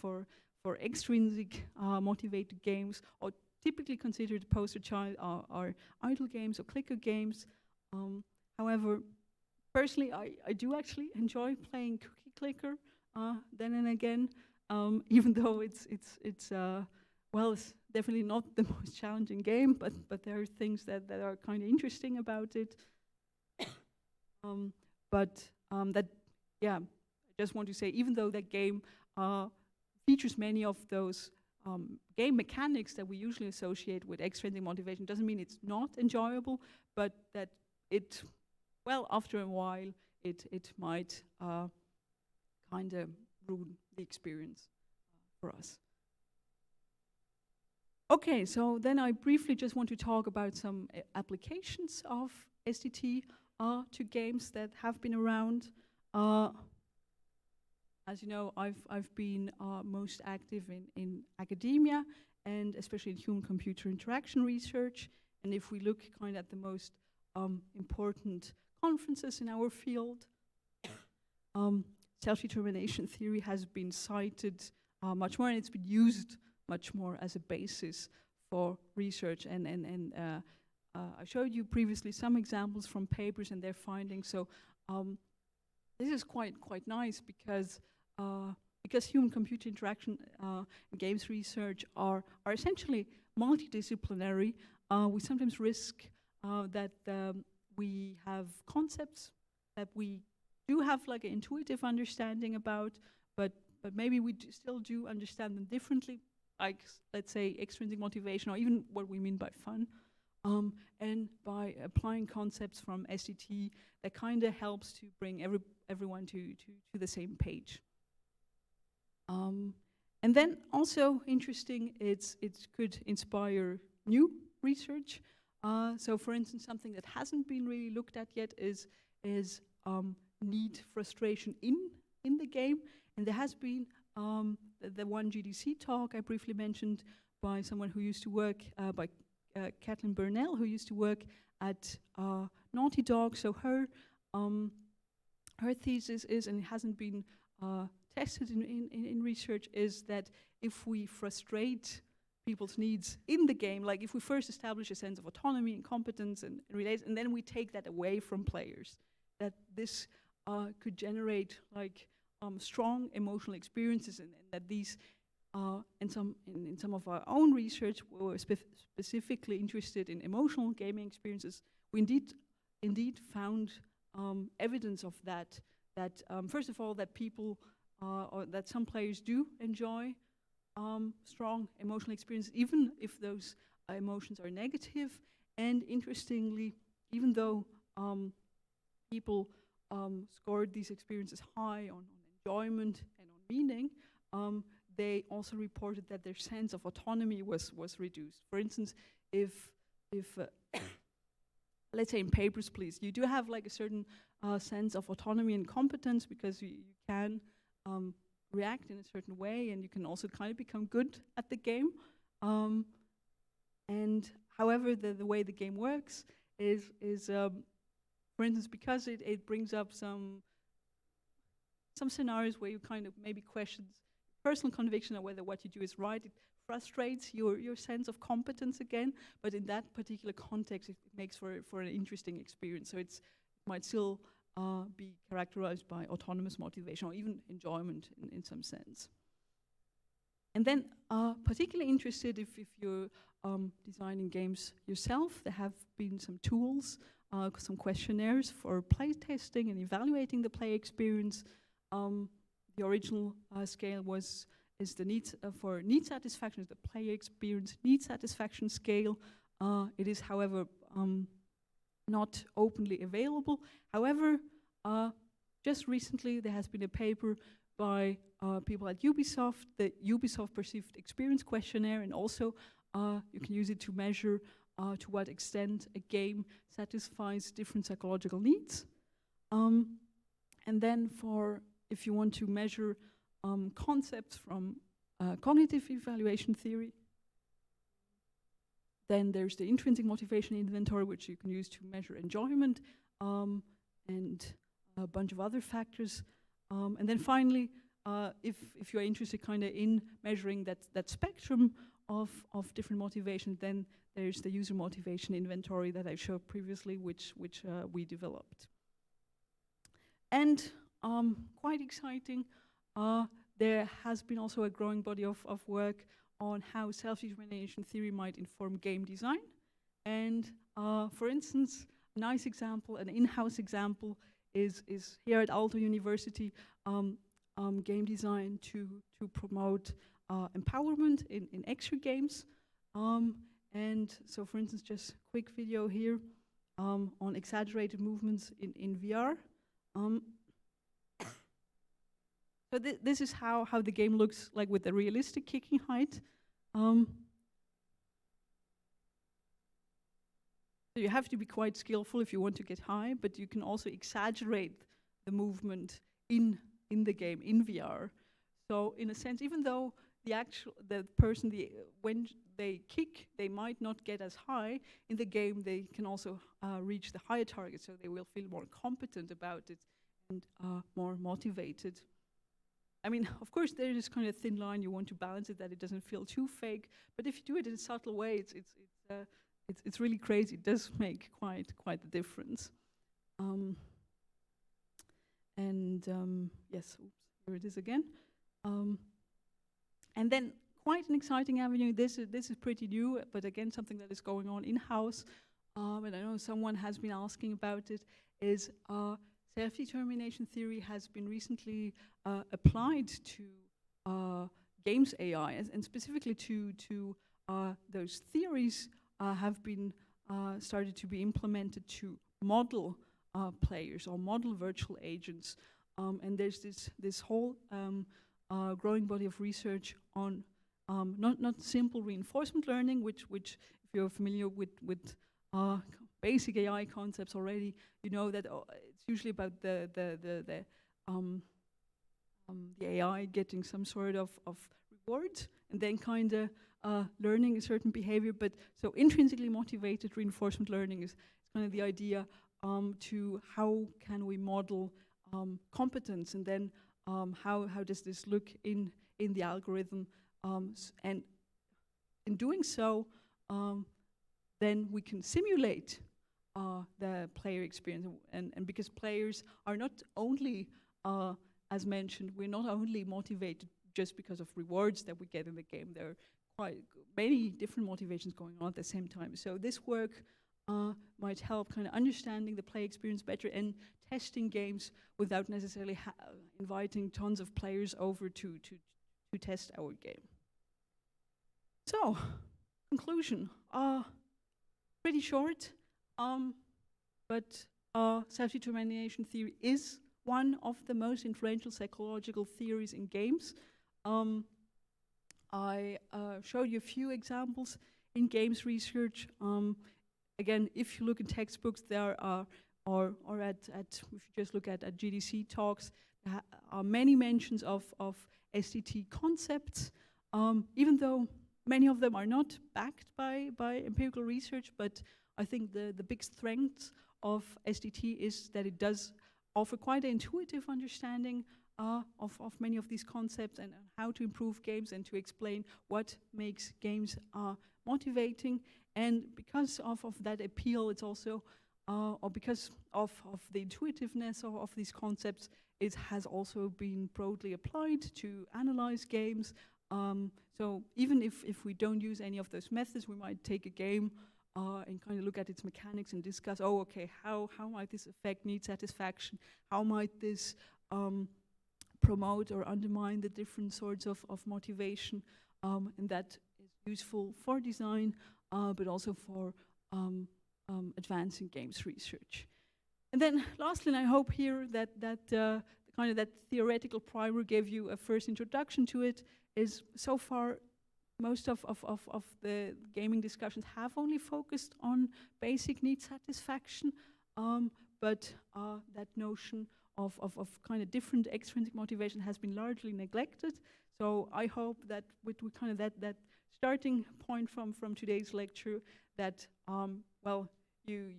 [SPEAKER 2] extrinsic motivated games, or typically considered poster child are idle games or clicker games. However, personally, I do actually enjoy playing Cookie Clicker then and again, even though it's well, it's definitely not the most challenging game, but there are things that are kind of interesting about it. That, yeah, I just want to say, even though that game features many of those game mechanics that we usually associate with extrinsic motivation, doesn't mean it's not enjoyable, but that it, well, after a while, it might kind of ruin the experience for us. Okay, so then I briefly just want to talk about some applications of SDT to games that have been around. As you know, I've been most active in academia, and especially in human-computer interaction research. And if we look kind of at the most important conferences in our field, self-determination theory has been cited much more, and it's been used much more as a basis for research. And I showed you previously some examples from papers and their findings. So this is quite nice because human-computer interaction and games research are essentially multidisciplinary. We sometimes risk that we have concepts that we do have like an intuitive understanding about, but maybe we still do understand them differently like let's say extrinsic motivation, or even what we mean by fun. And by applying concepts from SDT, that kind of helps to bring everyone to the same page. And then also interesting, it could inspire new research. So for instance, something that hasn't been really looked at yet is need frustration in the game. And there has been the one GDC talk I briefly mentioned by someone who used to work, by Kathleen Burnell, who used to work at Naughty Dog. So her thesis is, and it hasn't been tested in research, is that if we frustrate people's needs in the game, like if we first establish a sense of autonomy and competence and relates, and then we take that away from players, that this could generate like strong emotional experiences, and that these in some of our own research, we were specifically interested in emotional gaming experiences. We indeed found evidence of that. That first of all, that people or that some players do enjoy strong emotional experiences, even if those emotions are negative. And interestingly, even though people scored these experiences high on enjoyment and on meaning, they also reported that their sense of autonomy was reduced. For instance, if let's say in Papers, Please, you do have like a certain sense of autonomy and competence, because you can react in a certain way, and you can also kind of become good at the game. And however, the way the game works is for instance, because it brings up some scenarios where you kind of maybe question personal conviction of whether what you do is right. It frustrates your sense of competence again, but in that particular context, it makes for an interesting experience. So it might still be characterized by autonomous motivation, or even enjoyment in some sense. And then particularly interested if you're designing games yourself, there have been some tools, some questionnaires for play testing and evaluating the play experience. The original scale is the needs for need satisfaction, is the player experience need satisfaction scale. It is, however, not openly available. However, just recently there has been a paper by people at Ubisoft, the Ubisoft Perceived Experience Questionnaire, and also you can use it to measure to what extent a game satisfies different psychological needs. And then if you want to measure concepts from cognitive evaluation theory, then there's the intrinsic motivation inventory, which you can use to measure enjoyment, and a bunch of other factors. And then finally, if you're interested kind of in measuring that spectrum of different motivations, then there's the user motivation inventory that I showed previously, which we developed. And quite exciting, there has been also a growing body of work on how self-determination theory might inform game design. And for instance, a nice example, an in-house example, is here at Aalto University, game design to promote empowerment in extra games. And so for instance, just quick video here on exaggerated movements in VR. So this is how the game looks like with the realistic kicking height. So you have to be quite skillful if you want to get high, but you can also exaggerate the movement in the game, in VR. So in a sense, even though when they kick, they might not get as high, in the game they can also reach the higher target, so they will feel more competent about it and more motivated. I mean, of course, there is kind of a thin line. You want to balance it that it doesn't feel too fake. But if you do it in a subtle way, it's really crazy. It does make quite the difference. Yes, oops, here it is again. And then quite an exciting avenue. This is pretty new, but again, something that is going on in-house. And I know someone has been asking about it. Is self-determination theory has been recently applied to games AI, and specifically to those theories have been started to be implemented to model players or model virtual agents. And there's this whole growing body of research on not simple reinforcement learning, which if you're familiar with basic AI concepts already, you know that it's usually about the AI getting some sort of reward and then kind of learning a certain behavior. But so intrinsically motivated reinforcement learning is kind of the idea to how can we model competence, and then how does this look in the algorithm, and in doing so, then we can simulate the player experience, and because players are not only, as mentioned, we're not only motivated just because of rewards that we get in the game. There are quite many different motivations going on at the same time. So this work might help kind of understanding the play experience better and testing games without necessarily inviting tons of players over to test our game. So, conclusion. Pretty short, but self-determination theory is one of the most influential psychological theories in games. I showed you a few examples in games research. Again, if you look in textbooks, there are, or if you just look at GDC talks, there are many mentions of SDT concepts, even though many of them are not backed by empirical research. But I think the big strength of SDT is that it does offer quite an intuitive understanding of many of these concepts and how to improve games and to explain what makes games motivating. And because of that appeal, it's also, or because of the intuitiveness of these concepts, it has also been broadly applied to analyze games. So even if we don't use any of those methods, we might take a game and kind of look at its mechanics and discuss, oh, okay, how might this affect need satisfaction? How might this promote or undermine the different sorts of motivation? And that is useful for design, but also for advancing games research. And then lastly, and I hope here that kind of that theoretical primer gave you a first introduction to it, is so far most of the gaming discussions have only focused on basic need satisfaction, but that notion of kind of different extrinsic motivation has been largely neglected. So I hope that with kind of that starting point from today's lecture, that well, you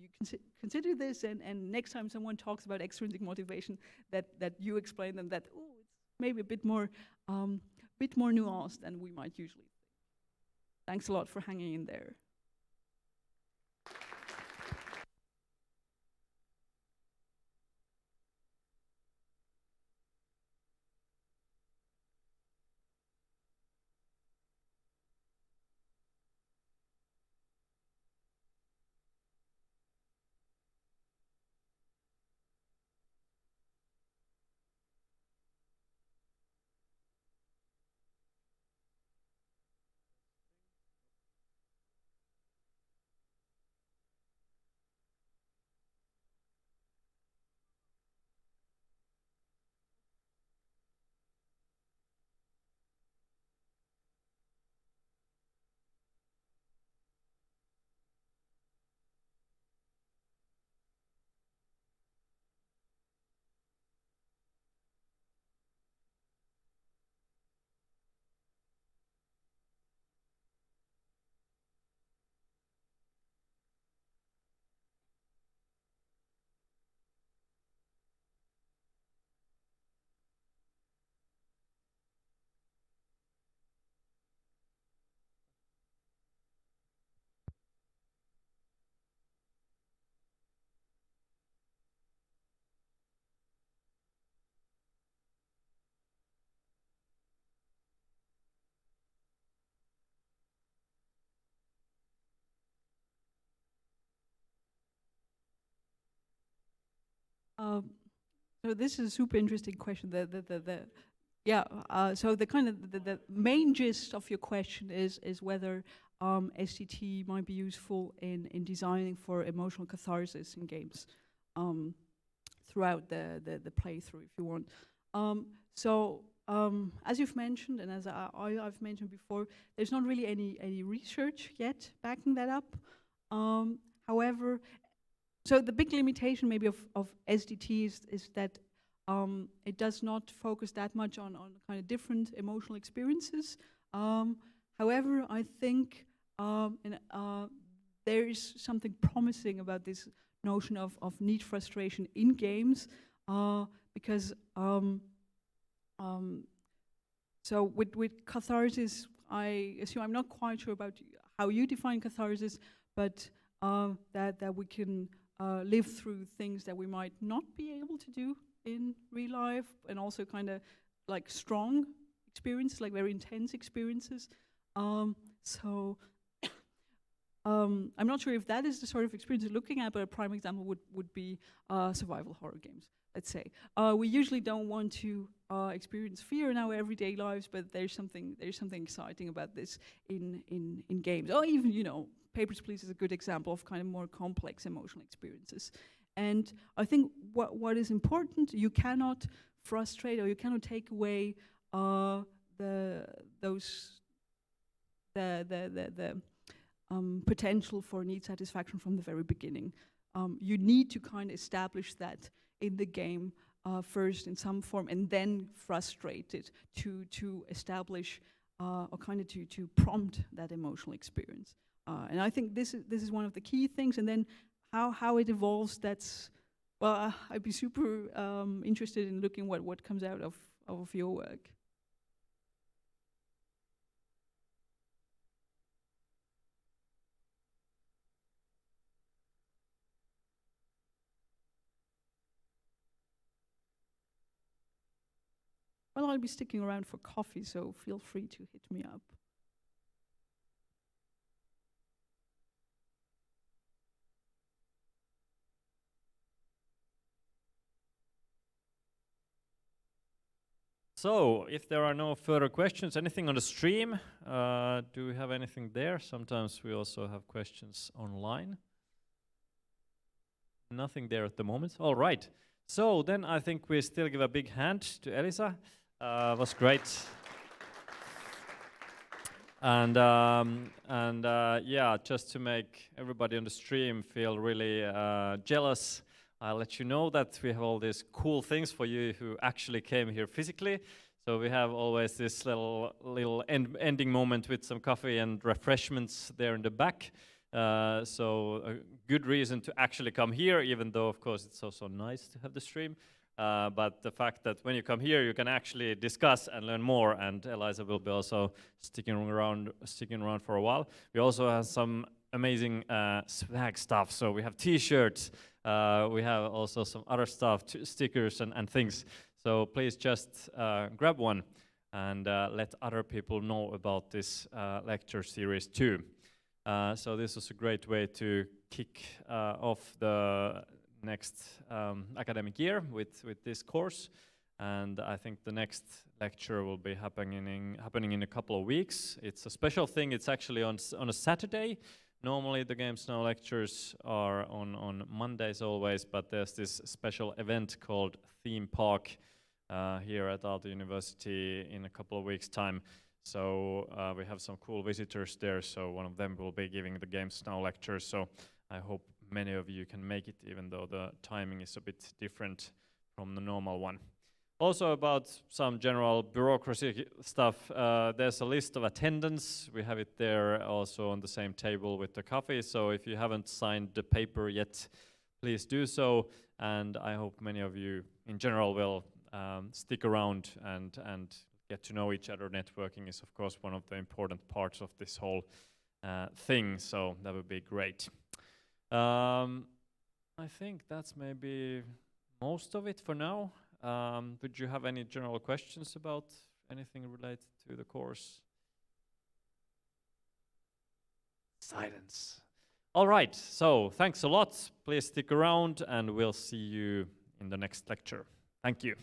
[SPEAKER 2] consider this, and next time someone talks about extrinsic motivation, that you explain them that, oh, it's maybe a bit more nuanced than we might usually think. Thanks a lot for hanging in there. So this is a super interesting question. The Yeah, so the kind of the main gist of your question is whether STT might be useful in designing for emotional catharsis in games throughout the playthrough, if you want. As you've mentioned, and as I've mentioned before, there's not really any research yet backing that up. However, so the big limitation maybe of SDT is that it does not focus that much on kind of different emotional experiences. However, I think there is something promising about this notion of need frustration in games, because so with catharsis, I assume I'm not quite sure about how you define catharsis, but that we can live through things that we might not be able to do in real life, and also kind of like strong experiences, like very intense experiences. I'm not sure if that is the sort of experience you're looking at, but a prime example would be survival horror games, let's say. We usually don't want to experience fear in our everyday lives, but there's something exciting about this in games. Or even, you know, Papers, Please is a good example of kind of more complex emotional experiences. And I think what is important, you cannot frustrate or you cannot take away the potential for need satisfaction from the very beginning. You need to kind of establish that in the game first in some form, and then frustrate it to establish or kind of to prompt that emotional experience. And I think this is one of the key things. And then how it evolves, that's, well, I'd be super interested in looking what comes out of your work. Well, I'll be sticking around for coffee, so feel free to hit me up.
[SPEAKER 1] So, if there are no further questions, anything on the stream? Do we have anything there? Sometimes we also have questions online. Nothing there at the moment. All right. So then I think we still give a big hand to Elisa. Was great. And yeah, just to make everybody on the stream feel really jealous, I'll let you know that we have all these cool things for you who actually came here physically. So we have always this little ending moment with some coffee and refreshments there in the back. So a good reason to actually come here, even though of course it's also nice to have the stream. But the fact that when you come here, you can actually discuss and learn more, and Elisa will be also sticking around for a while. We also have some amazing swag stuff. So we have T-shirts, we have also some other stuff, stickers and things. So please just grab one and let other people know about this lecture series too. So this was a great way to kick off the next academic year with this course, and I think the next lecture will be happening in a couple of weeks. It's a special thing. It's actually on a Saturday. Normally the Games Now lectures are on Mondays always, but there's this special event called Theme Park here at Aalto University in a couple of weeks' time. So we have some cool visitors there, so one of them will be giving the Games Now lecture, so I hope many of you can make it, even though the timing is a bit different from the normal one. Also about some general bureaucracy stuff, there's a list of attendance. We have it there also on the same table with the coffee, so if you haven't signed the paper yet, please do so, and I hope many of you in general will stick around and get to know each other. Networking is of course one of the important parts of this whole thing, so that would be great. I think that's maybe most of it for now. Would you have any general questions about anything related to the course? Silence. All right, so thanks a lot. Please stick around and we'll see you in the next lecture. Thank you.